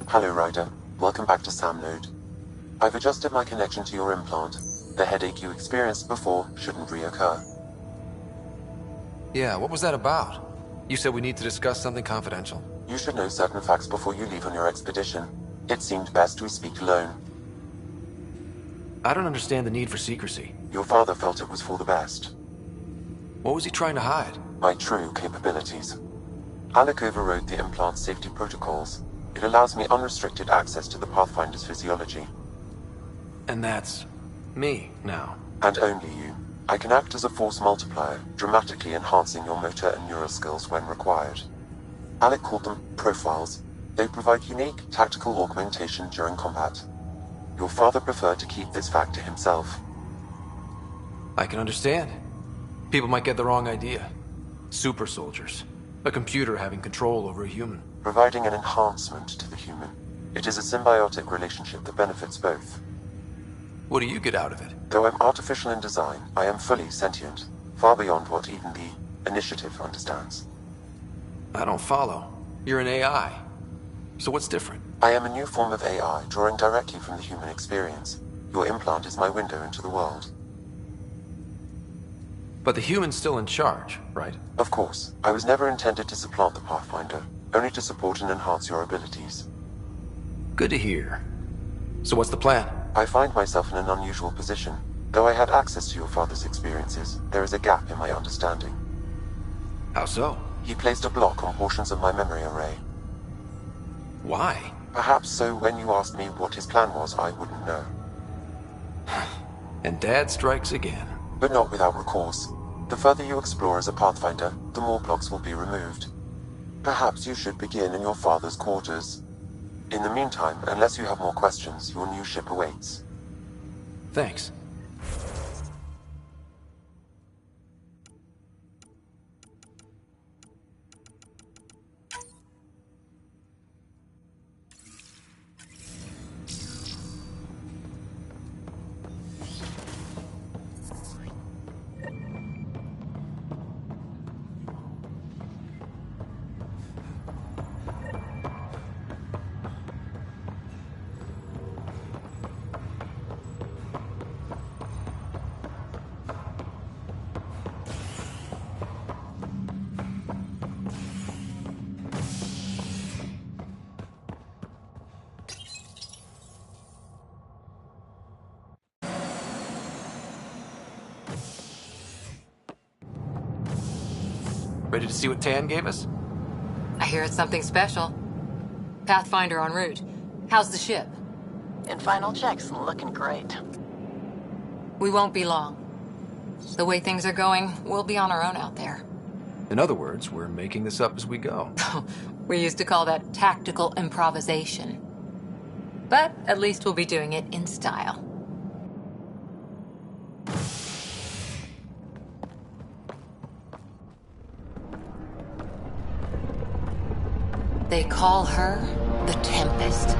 Hello, Ryder. Welcome back to Sam Node. I've adjusted my connection to your implant. The headache you experienced before shouldn't reoccur. Yeah, what was that about? You said we need to discuss something confidential. You should know certain facts before you leave on your expedition. It seemed best we speak alone. I don't understand the need for secrecy. Your father felt it was for the best. What was he trying to hide? My true capabilities. Alec overrode the implant's safety protocols. It allows me unrestricted access to the Pathfinder's physiology. And that's me now. And only you. I can act as a force multiplier, dramatically enhancing your motor and neural skills when required. Alec called them profiles. They provide unique tactical augmentation during combat. Your father preferred to keep this fact to himself. I can understand. People might get the wrong idea. Super soldiers. A computer having control over a human. Providing an enhancement to the human. It is a symbiotic relationship that benefits both. What do you get out of it? Though I'm artificial in design, I am fully sentient, far beyond what even the Initiative understands. I don't follow. You're an AI. So what's different? I am a new form of AI, drawing directly from the human experience. Your implant is my window into the world. But the human's still in charge, right? Of course. I was never intended to supplant the Pathfinder, only to support and enhance your abilities. Good to hear. So what's the plan? I find myself in an unusual position. Though I had access to your father's experiences, there is a gap in my understanding. How so? He placed a block on portions of my memory array. Why? Perhaps so when you asked me what his plan was, I wouldn't know. And Dad strikes again. But not without recourse. The further you explore as a Pathfinder, the more blocks will be removed. Perhaps you should begin in your father's quarters. In the meantime, unless you have more questions, your new ship awaits. Thanks. Ready to see what Tan gave us? I hear it's something special. Pathfinder en route. How's the ship? In final checks, looking great. We won't be long. The way things are going, we'll be on our own out there. In other words, we're making this up as we go. We used to call that tactical improvisation. But at least we'll be doing it in style. They call her the Tempest.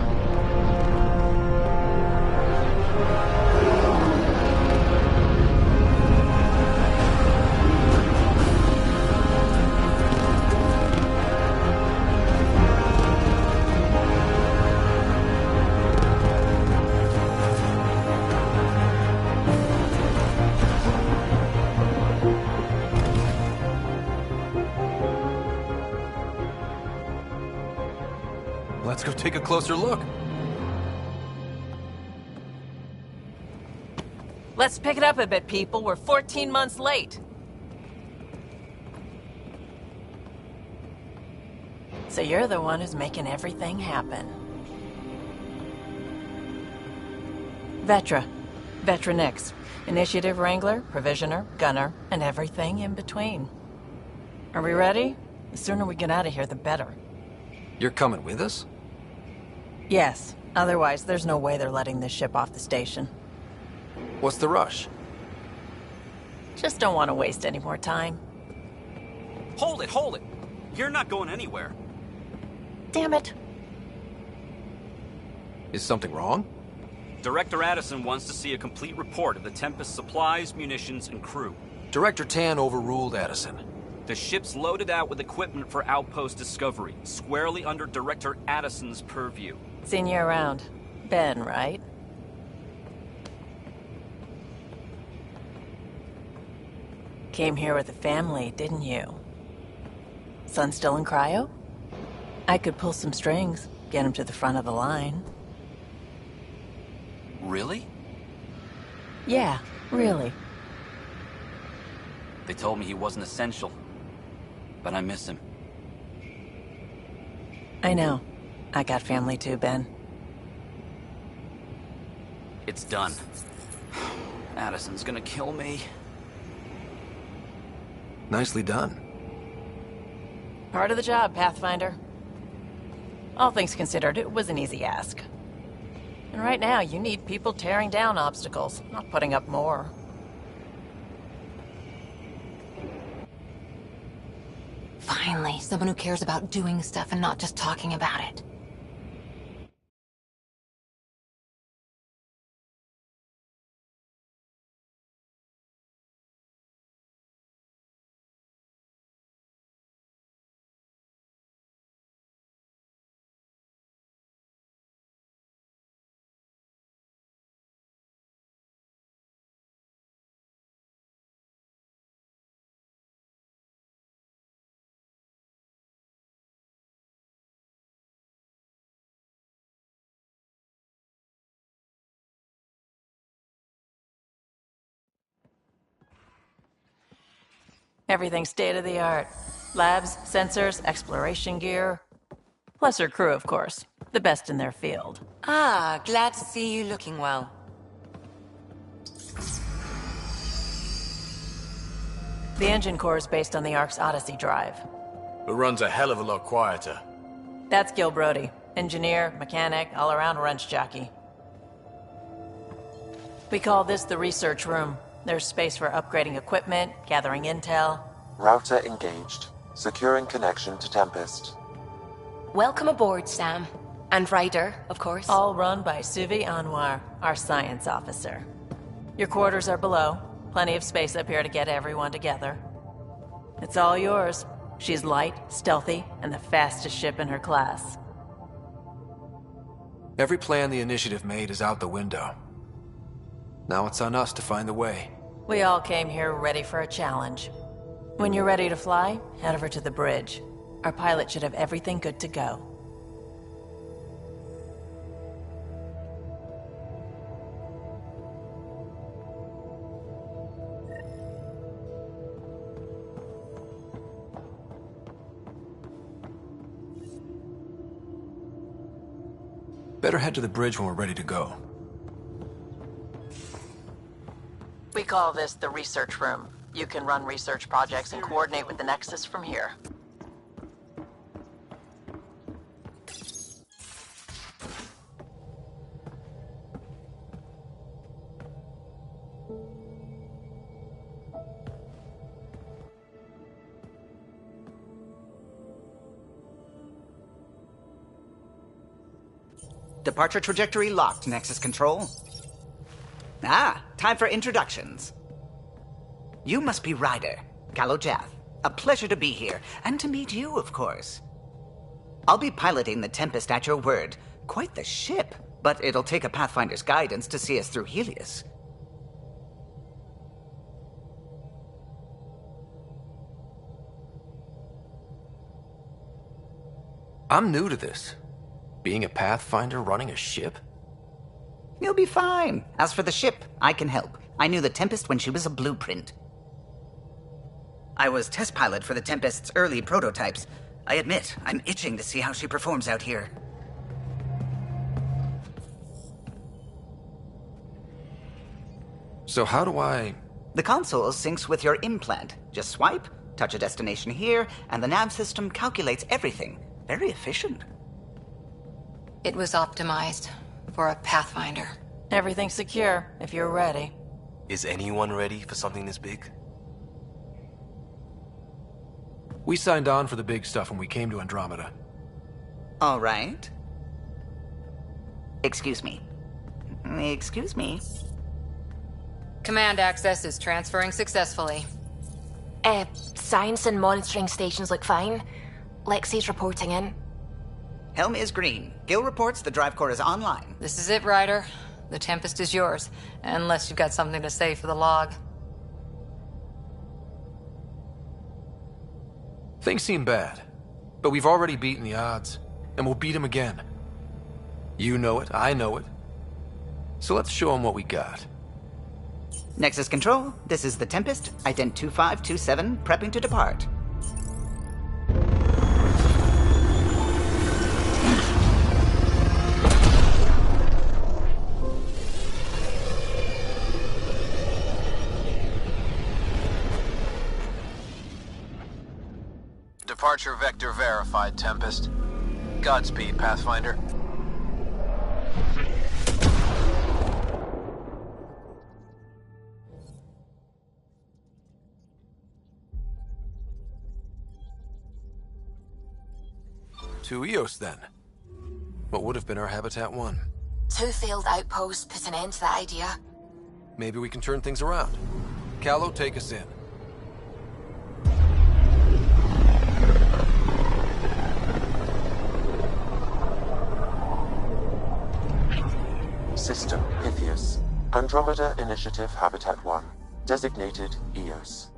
Let's go take a closer look. Let's pick it up a bit, people. We're 14 months late. So you're the one who's making everything happen. Vetra. Vetra Nix. Initiative Wrangler, Provisioner, Gunner, and everything in between. Are we ready? The sooner we get out of here, the better. You're coming with us? Yes. Otherwise, there's no way they're letting this ship off the station. What's the rush? Just don't want to waste any more time. Hold it, hold it! You're not going anywhere. Damn it. Is something wrong? Director Addison wants to see a complete report of the Tempest's supplies, munitions, and crew. Director Tan overruled Addison. The ship's loaded out with equipment for outpost discovery, squarely under Director Addison's purview. Seen you around. Ben, right? Came here with the family, didn't you? Son still in cryo? I could pull some strings, get him to the front of the line. Really? Yeah, really. They told me he wasn't essential, but I miss him. I know. I got family too, Ben. It's done. Addison's gonna kill me. Nicely done. Part of the job, Pathfinder. All things considered, it was an easy ask. And right now, you need people tearing down obstacles, not putting up more. Finally, someone who cares about doing stuff and not just talking about it. Everything's state-of-the-art. Labs, sensors, exploration gear. Plus her crew, of course. The best in their field. Ah, glad to see you looking well. The engine core is based on the Ark's Odyssey drive. It runs a hell of a lot quieter. That's Gil Brody. Engineer, mechanic, all-around wrench jockey. We call this the research room. There's space for upgrading equipment, gathering intel. Router engaged. Securing connection to Tempest. Welcome aboard, Sam. And Ryder, of course. All run by Suvi Anwar, our science officer. Your quarters are below. Plenty of space up here to get everyone together. It's all yours. She's light, stealthy, and the fastest ship in her class. Every plan the Initiative made is out the window. Now it's on us to find the way. We all came here ready for a challenge. When you're ready to fly, head over to the bridge. Our pilot should have everything good to go. Better head to the bridge when we're ready to go. We call this the research room. You can run research projects and coordinate with the Nexus from here. Departure trajectory locked, Nexus Control. Ah, time for introductions. You must be Ryder, Kalojath. A pleasure to be here, and to meet you, of course. I'll be piloting the Tempest at your word. Quite the ship, but it'll take a Pathfinder's guidance to see us through Helios. I'm new to this. Being a Pathfinder running a ship? You'll be fine. As for the ship, I can help. I knew the Tempest when she was a blueprint. I was test pilot for the Tempest's early prototypes. I admit, I'm itching to see how she performs out here. So how do I... The console syncs with your implant. Just swipe, touch a destination here, and the nav system calculates everything. Very efficient. It was optimized for a Pathfinder. Everything's secure, if you're ready. Is anyone ready for something this big? We signed on for the big stuff when we came to Andromeda. All right. Excuse me. Excuse me. Command access is transferring successfully. Science and monitoring stations look fine. Lexi's reporting in. Helm is green. Gil reports the drive core is online. This is it, Ryder. The Tempest is yours, unless you've got something to say for the log. Things seem bad, but we've already beaten the odds, and we'll beat them again. You know it, I know it. So let's show them what we got. Nexus Control, this is the Tempest, Ident 2527, prepping to depart. Departure vector verified, Tempest. Godspeed, Pathfinder. To Eos, then. What would have been our Habitat 1? 2 failed outposts put an end to that idea. Maybe we can turn things around. Calo, take us in. System, Pythias. Andromeda Initiative Habitat 1. Designated Eos.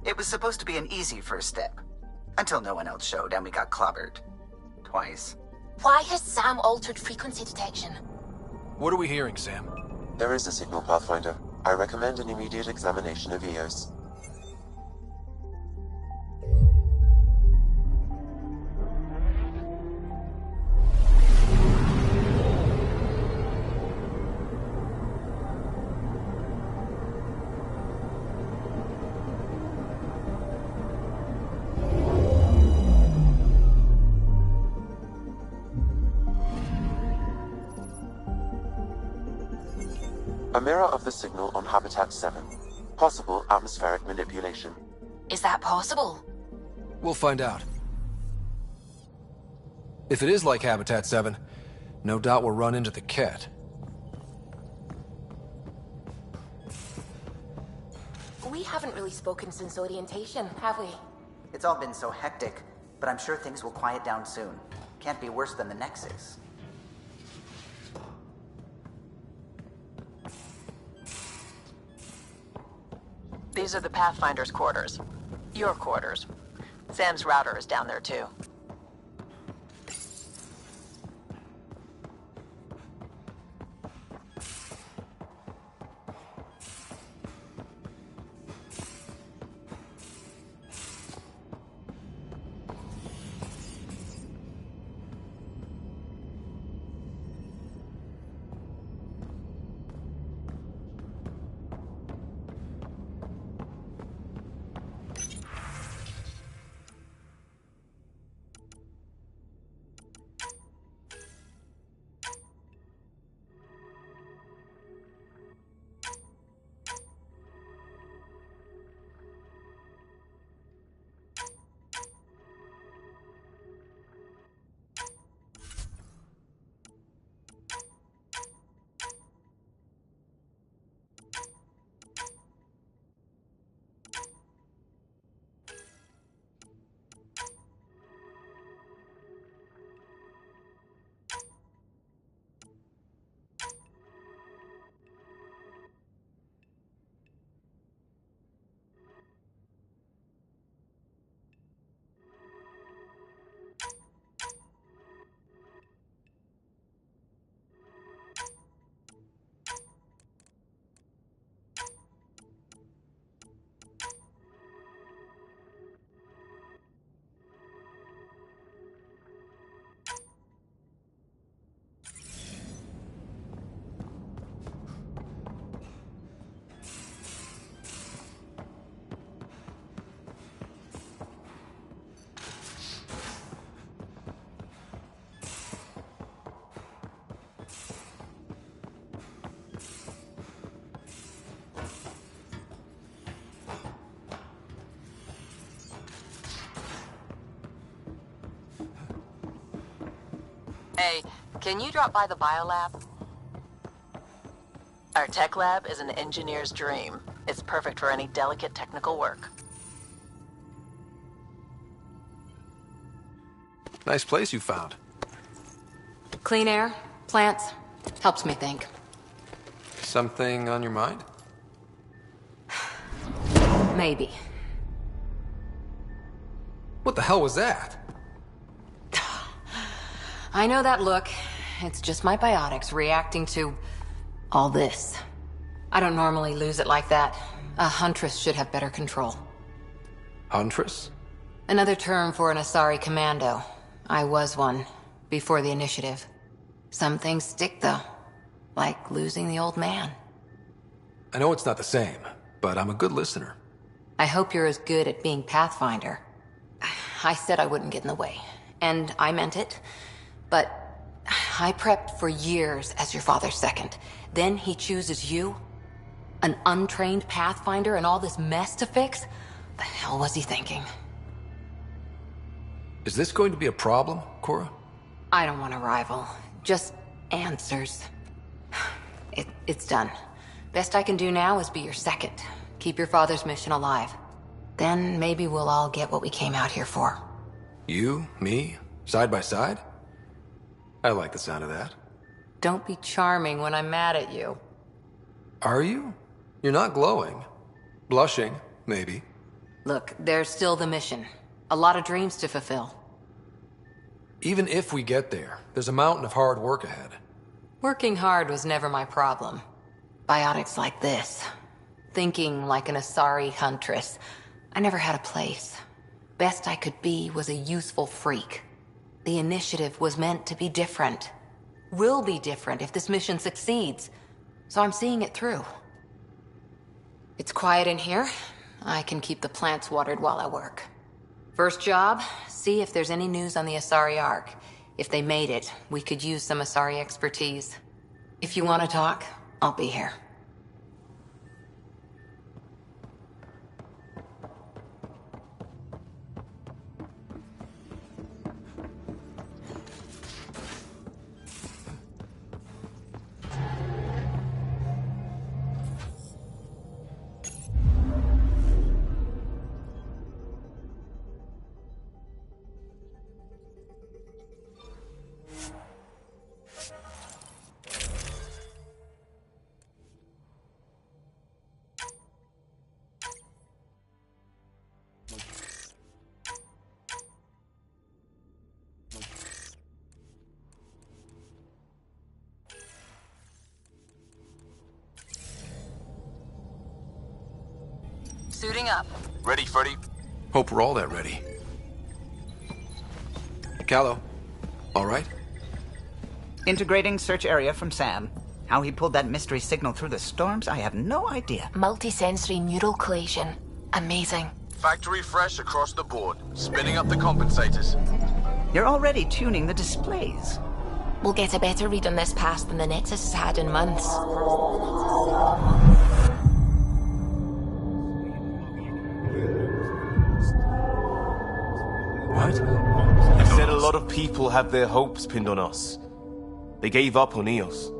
It was supposed to be an easy first step. Until no one else showed and we got clobbered. Twice. Why has Sam altered frequency detection? What are we hearing, Sam? There is a signal, Pathfinder. I recommend an immediate examination of Eos. A mirror of the signal on Habitat 7. Possible atmospheric manipulation. Is that possible? We'll find out. If it is like Habitat 7, no doubt we'll run into the Ket. We haven't really spoken since orientation, have we? It's all been so hectic, but I'm sure things will quiet down soon. Can't be worse than the Nexus. These are the Pathfinder's quarters. Your quarters. Sam's router is down there too. Hey, can you drop by the biolab? Our tech lab is an engineer's dream. It's perfect for any delicate technical work. Nice place you found. Clean air, plants, helps me think. Something on your mind? Maybe. What the hell was that? I know that look. It's just my biotics reacting to all this. I don't normally lose it like that. A huntress should have better control. Huntress? Another term for an Asari commando. I was one, before the initiative. Some things stick, though. Like losing the old man. I know it's not the same, but I'm a good listener. I hope you're as good at being Pathfinder. I said I wouldn't get in the way, and I meant it. But I prepped for years as your father's second. Then he chooses you? An untrained Pathfinder and all this mess to fix? The hell was he thinking? Is this going to be a problem, Cora? I don't want a rival. Just answers. It's done. Best I can do now is be your second. Keep your father's mission alive. Then maybe we'll all get what we came out here for. You, me, side by side? I like the sound of that. Don't be charming when I'm mad at you. Are you? You're not glowing. Blushing, maybe. Look, there's still the mission. A lot of dreams to fulfill. Even if we get there, there's a mountain of hard work ahead. Working hard was never my problem. Biotics like this. Thinking like an Asari huntress. I never had a place. Best I could be was a useful freak. The initiative was meant to be different. Will be different if this mission succeeds. So I'm seeing it through. It's quiet in here. I can keep the plants watered while I work. First job, see if there's any news on the Asari Ark. If they made it, we could use some Asari expertise. If you want to talk, I'll be here. Suiting up. Ready, Freddy? Hope we're all that ready. Callow, all right? Integrating search area from Sam. How he pulled that mystery signal through the storms, I have no idea. Multisensory neural collation. Amazing. Factory fresh across the board. Spinning up the compensators. You're already tuning the displays. We'll get a better read on this pass than the Nexus has had in months. What? You said a lot of people have their hopes pinned on us. They gave up on Eos.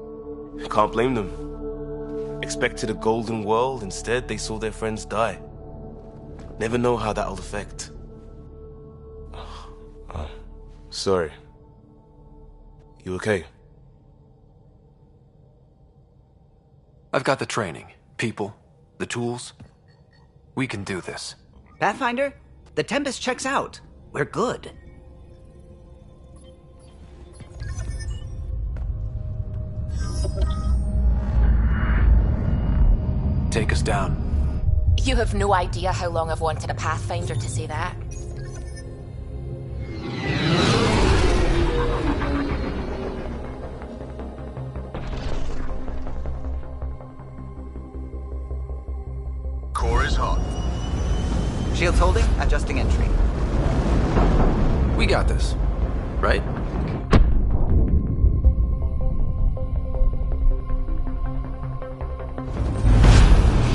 Can't blame them. Expected a golden world, instead they saw their friends die. Never know how that'll affect. Sorry. You okay? I've got the training, people, the tools. We can do this. Pathfinder, the Tempest checks out. We're good. Take us down. You have no idea how long I've wanted a Pathfinder to say that. Core is hot. Shields holding, adjusting entry. We got this, right?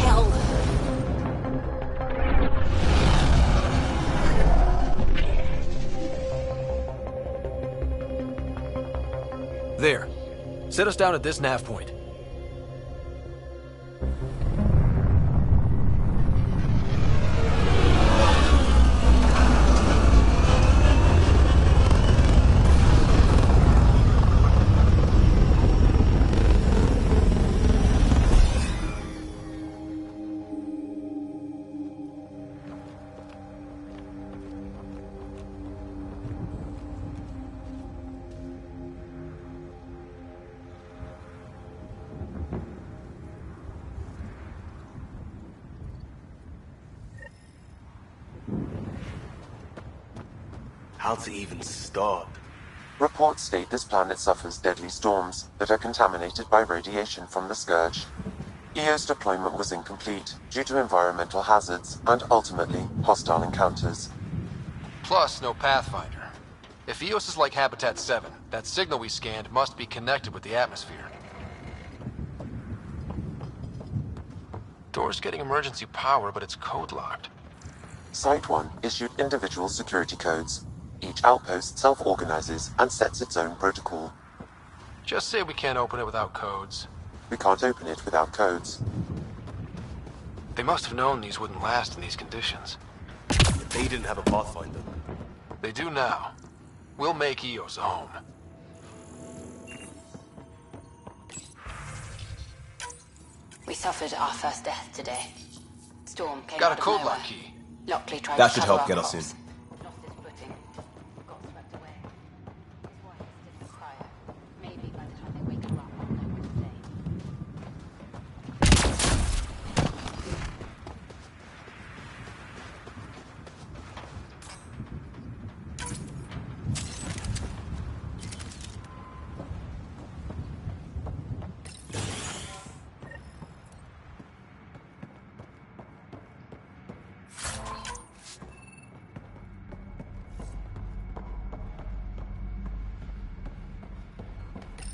Hell. There. Set us down at this nav point. How to even start? Reports state this planet suffers deadly storms that are contaminated by radiation from the Scourge. EO's deployment was incomplete due to environmental hazards and ultimately hostile encounters. Plus, no Pathfinder. If EOS is like Habitat 7, that signal we scanned must be connected with the atmosphere. Door's getting emergency power, but it's code-locked. Site 1 issued individual security codes. Each outpost self-organizes and sets its own protocol. Just say we can't open it without codes. We can't open it without codes. They must have known these wouldn't last in these conditions. They didn't have a Pathfinder. They do now. We'll make EOS a home. We suffered our first death today. Storm came Got out a of code nowhere. lock key. Lockley tried That to should cover help our get us corpse. in. Lost his footing. Got swept away. His wife is still prior. Maybe by the time they wake him up, I'll know what to say.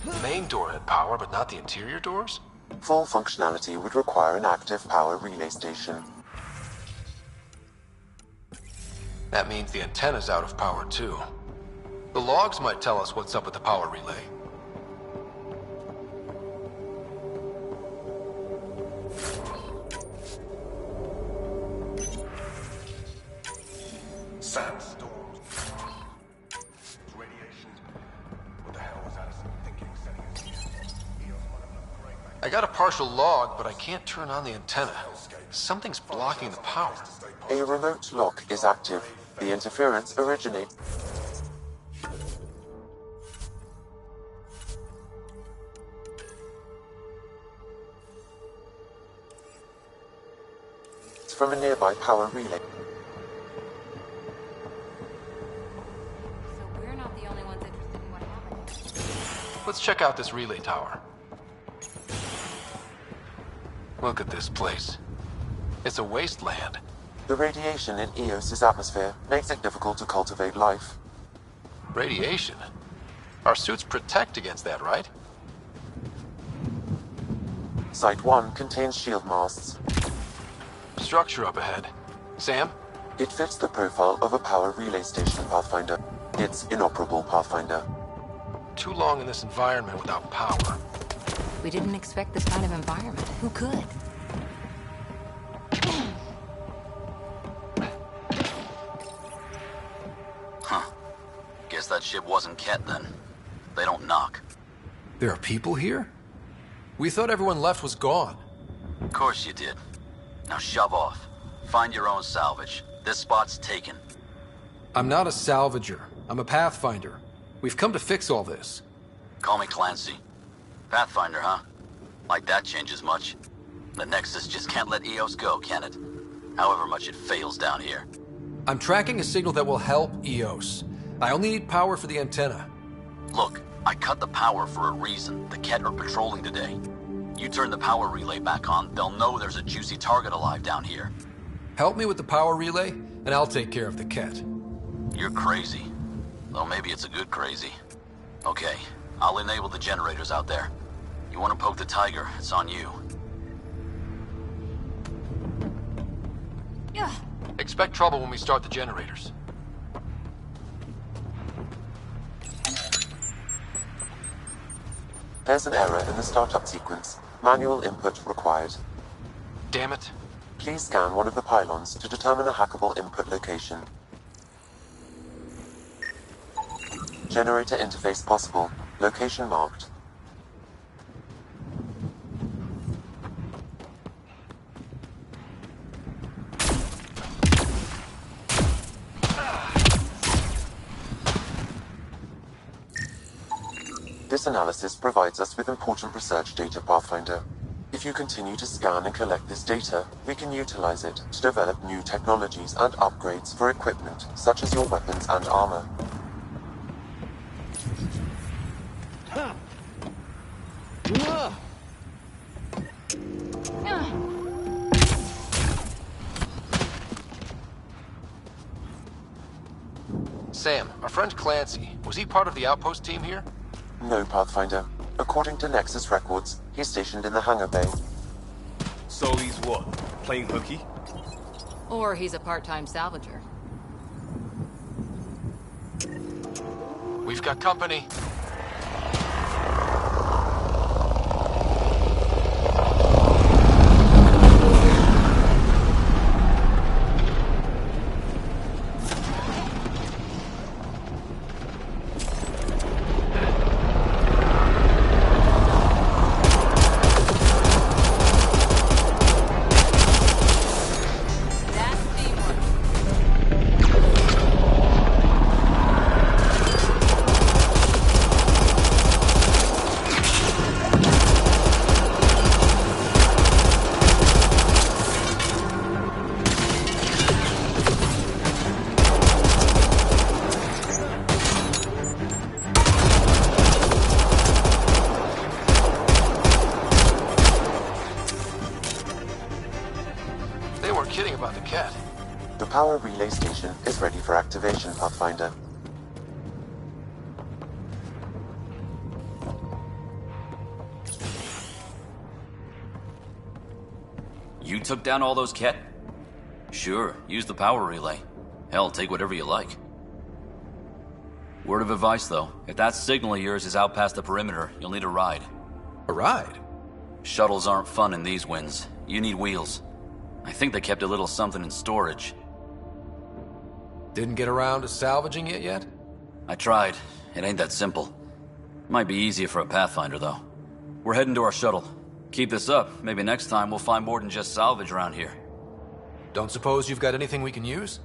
The main door had power, but not the interior doors? Full functionality would require an active power relay station. That means the antenna's out of power, too. The logs might tell us what's up with the power relay. Sandstorms. Radiation. What the hell was Addison thinking sending us here? I got a partial log, but I can't turn on the antenna. Something's blocking the power. A remote lock is active. The interference originates. emanates from a nearby power relay. So we're not the only ones interested in what happened. Let's check out this relay tower. Look at this place. It's a wasteland. The radiation in Eos's atmosphere makes it difficult to cultivate life. Radiation? Our suits protect against that, right? Site 1 contains shield masts. Structure up ahead. Sam? It fits the profile of a power relay station, Pathfinder. It's inoperable, Pathfinder. Too long in this environment without power. We didn't expect this kind of environment. Who could? Huh. Guess that ship wasn't Ket then. They don't knock. There are people here? We thought everyone left was gone. Of course you did. Now shove off. Find your own salvage. This spot's taken. I'm not a salvager. I'm a pathfinder. We've come to fix all this. Call me Clancy. Pathfinder, huh? Like that changes much. The Nexus just can't let Eos go, can it? However much it fails down here. I'm tracking a signal that will help Eos. I only need power for the antenna. Look, I cut the power for a reason. The Ket are patrolling today. You turn the power relay back on, they'll know there's a juicy target alive down here. Help me with the power relay, and I'll take care of the Ket. You're crazy. Though maybe it's a good crazy. Okay, I'll enable the generators out there. You want to poke the tiger, it's on you. Expect trouble when we start the generators. There's an error in the startup sequence. Manual input required. Damn it. Please scan one of the pylons to determine a hackable input location. Generator interface possible. Location marked. This analysis provides us with important research data, Pathfinder. If you continue to scan and collect this data, we can utilize it to develop new technologies and upgrades for equipment, such as your weapons and armor. Sam, our friend Clancy, was he part of the outpost team here? No, Pathfinder. According to Nexus records, he's stationed in the hangar bay. So he's what? Playing hooky? Or he's a part-time salvager. We've got company. Kidding about the Ket. The power relay station is ready for activation, Pathfinder. You took down all those Ket? Sure, use the power relay. Hell, take whatever you like. Word of advice, though. If that signal of yours is out past the perimeter, you'll need a ride. A ride? Shuttles aren't fun in these winds. You need wheels. I think they kept a little something in storage. Didn't get around to salvaging it yet? I tried. It ain't that simple. Might be easier for a Pathfinder, though. We're heading to our shuttle. Keep this up. Maybe next time we'll find more than just salvage around here. Don't suppose you've got anything we can use?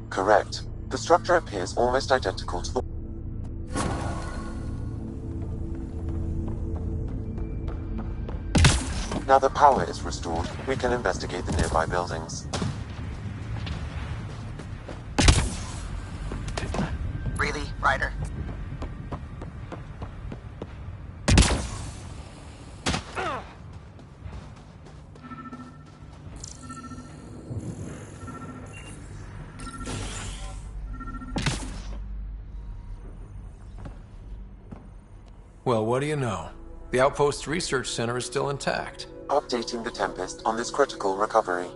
Correct. The structure appears almost identical to the... Now that power is restored, we can investigate the nearby buildings. Really, Ryder? Well, what do you know? The Outpost Research Center is still intact. Updating the Tempest on this critical recovery.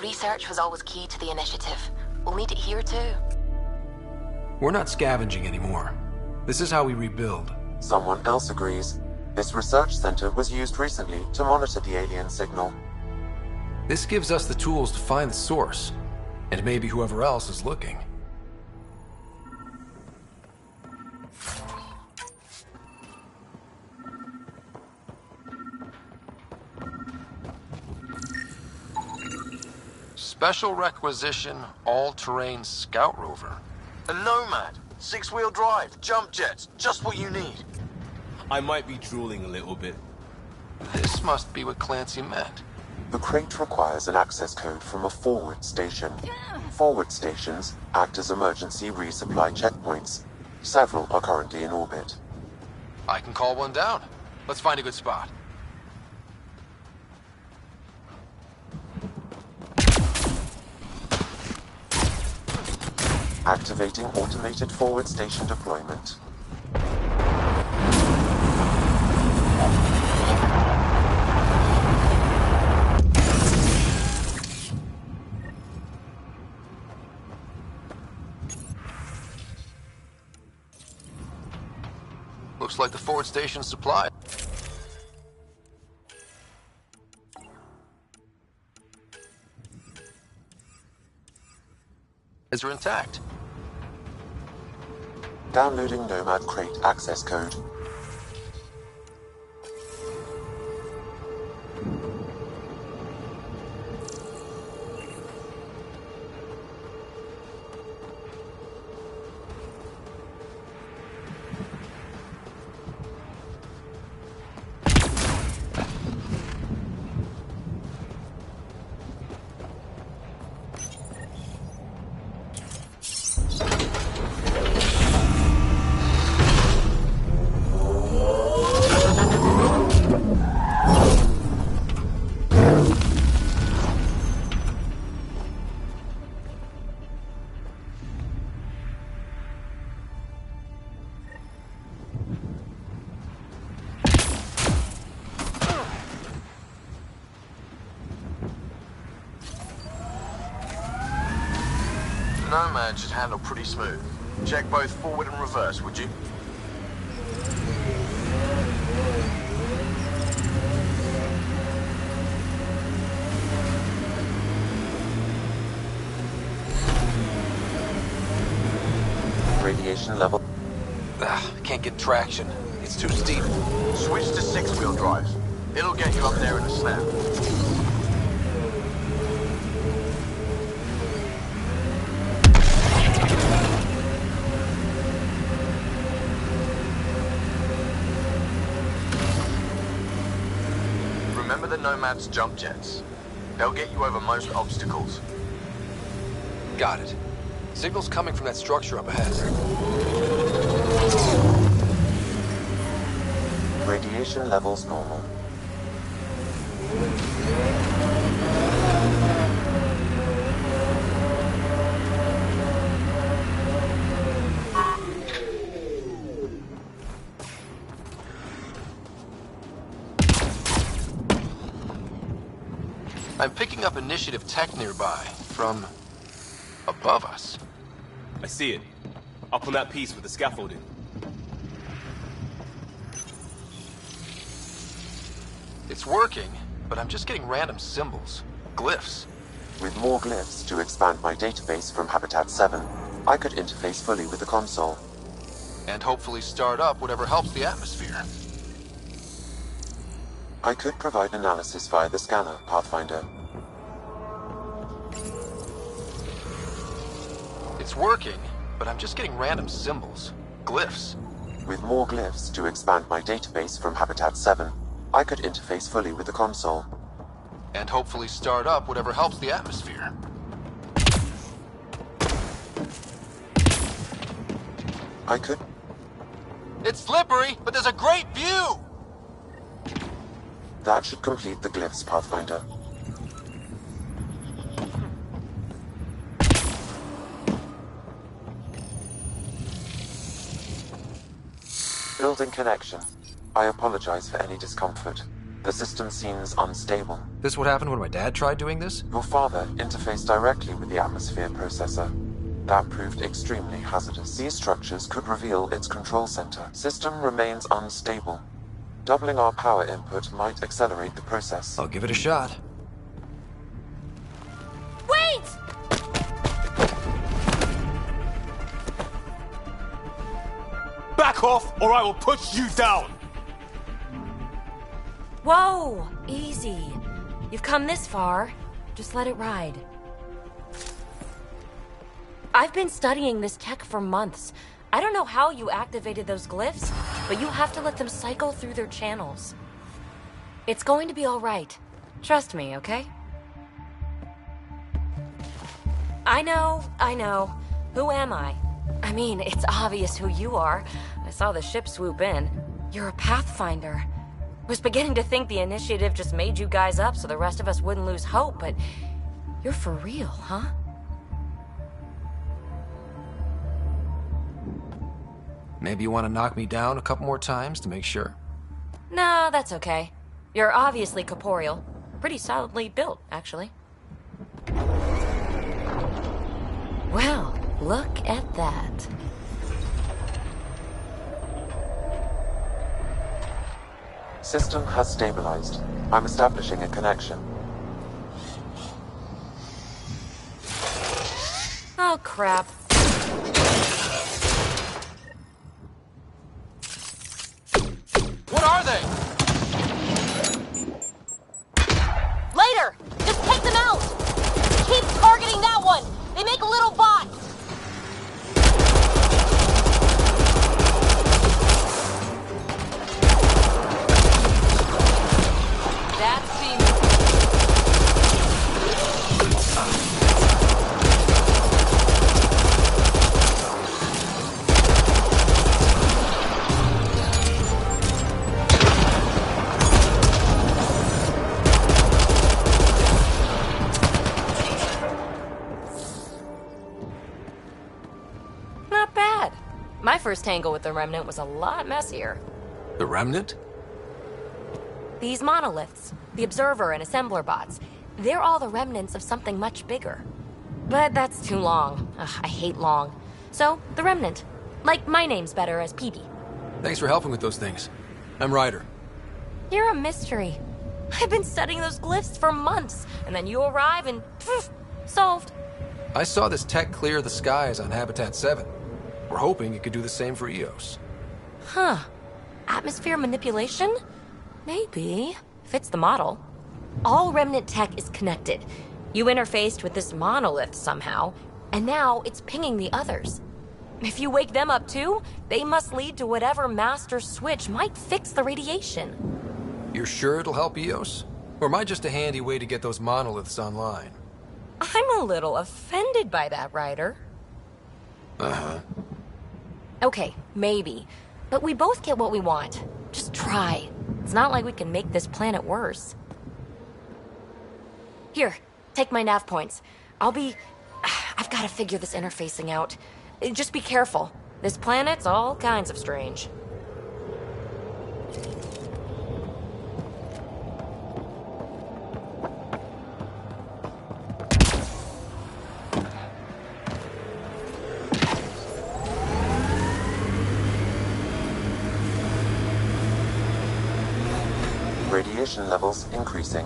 Research was always key to the initiative. We'll need it here too. We're not scavenging anymore. This is how we rebuild. Someone else agrees. This research center was used recently to monitor the alien signal. This gives us the tools to find the source, and maybe whoever else is looking. Special requisition, all-terrain scout rover. A Nomad, 6-wheel drive, jump jets, just what you need. I might be drooling a little bit. This must be what Clancy meant. The crate requires an access code from a forward station. Forward stations act as emergency resupply checkpoints. Several are currently in orbit. I can call one down. Let's find a good spot. Activating automated forward station deployment. Looks like the forward station's supplied. Is are intact. Downloading Nomad crate access code. Nomad should handle pretty smooth. Check both forward and reverse, would you? Radiation level. Can't get traction. It's too steep. Switch to 6-wheel drive. It'll get you up there in a snap. Remember the Nomad's jump jets. They'll get you over most obstacles. Got it. Signal's coming from that structure up ahead. Radiation levels normal. I'm picking up initiative tech nearby, from above us. I see it. Up on that piece with the scaffolding. It's working, but I'm just getting random symbols, glyphs. With more glyphs to expand my database from Habitat 7, I could interface fully with the console. And hopefully start up whatever helps the atmosphere. I could provide analysis via the scanner, Pathfinder. It's working, but I'm just getting random symbols. Glyphs. With more glyphs to expand my database from Habitat 7, I could interface fully with the console. And hopefully start up whatever helps the atmosphere. I could... It's slippery, but there's a great view! That should complete the glyphs, Pathfinder. Building connection. I apologize for any discomfort. The system seems unstable. This what happened when my dad tried doing this? Your father interfaced directly with the atmosphere processor. That proved extremely hazardous. These structures could reveal its control center. System remains unstable. Doubling our power input might accelerate the process. I'll give it a shot. Wait! Back off, or I will push you down! Whoa! Easy. You've come this far. Just let it ride. I've been studying this tech for months. I don't know how you activated those glyphs, but you have to let them cycle through their channels. It's going to be all right. Trust me, okay? I know. Who am I? I mean, it's obvious who you are. I saw the ship swoop in. You're a Pathfinder. Was beginning to think the initiative just made you guys up so the rest of us wouldn't lose hope, but you're for real, huh? Maybe you want to knock me down a couple more times to make sure? No, that's okay. You're obviously corporeal. Pretty solidly built, actually. Well, look at that. System has stabilized. I'm establishing a connection. Oh, crap. What are they? Later! Just take them out! Keep targeting that one! They make little bots! That seems... Not bad. My first tangle with the Remnant was a lot messier. The Remnant? These monoliths, the Observer and Assembler bots, they're all the remnants of something much bigger. But that's too long. Ugh, I hate long. So, the Remnant. Like, my name's better as PB. Thanks for helping with those things. I'm Ryder. You're a mystery. I've been studying those glyphs for months, and then you arrive and poof, solved. I saw this tech clear the skies on Habitat 7. We're hoping it could do the same for EOS. Huh. Atmosphere manipulation? Maybe. Fits the model. All Remnant tech is connected. You interfaced with this monolith somehow, and now it's pinging the others. If you wake them up too, they must lead to whatever master switch might fix the radiation. You're sure it'll help EOS? Or am I just a handy way to get those monoliths online? I'm a little offended by that, Ryder. Uh-huh. Okay, maybe. But we both get what we want. Just try. It's not like we can make this planet worse. Here, take my nav points. I've got to figure this interfacing out. Just be careful. This planet's all kinds of strange. Radiation levels increasing.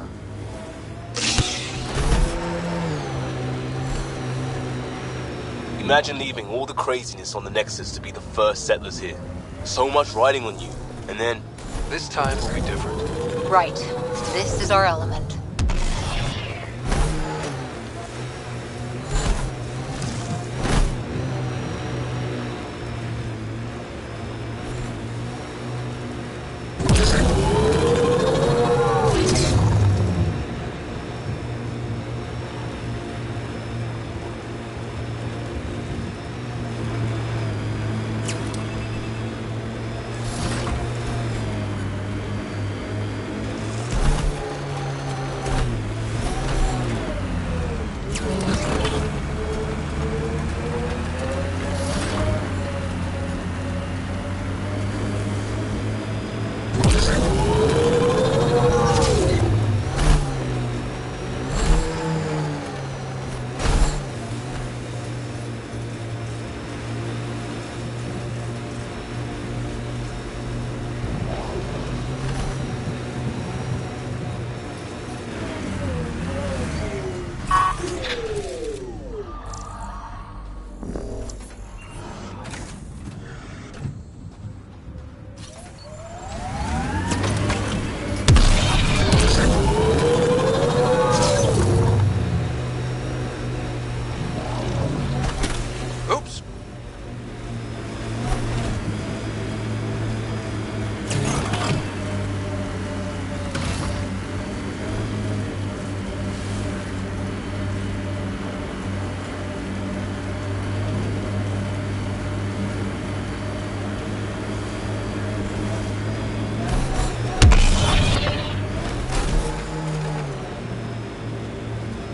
Imagine leaving all the craziness on the Nexus to be the first settlers here. So much riding on you, and then... This time will be different. Right. This is our element.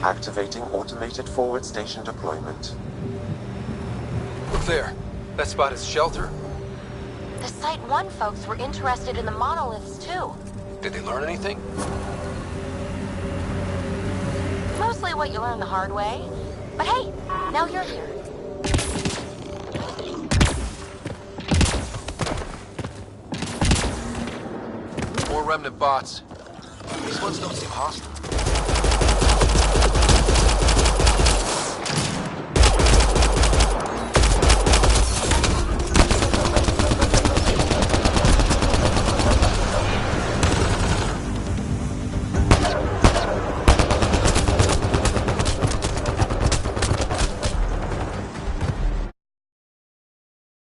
Activating automated forward station deployment. Look there. That spot is shelter. The Site 1 folks were interested in the monoliths, too. Did they learn anything? Mostly what you learn the hard way. But hey, now you're here. More remnant bots. These ones don't seem hostile.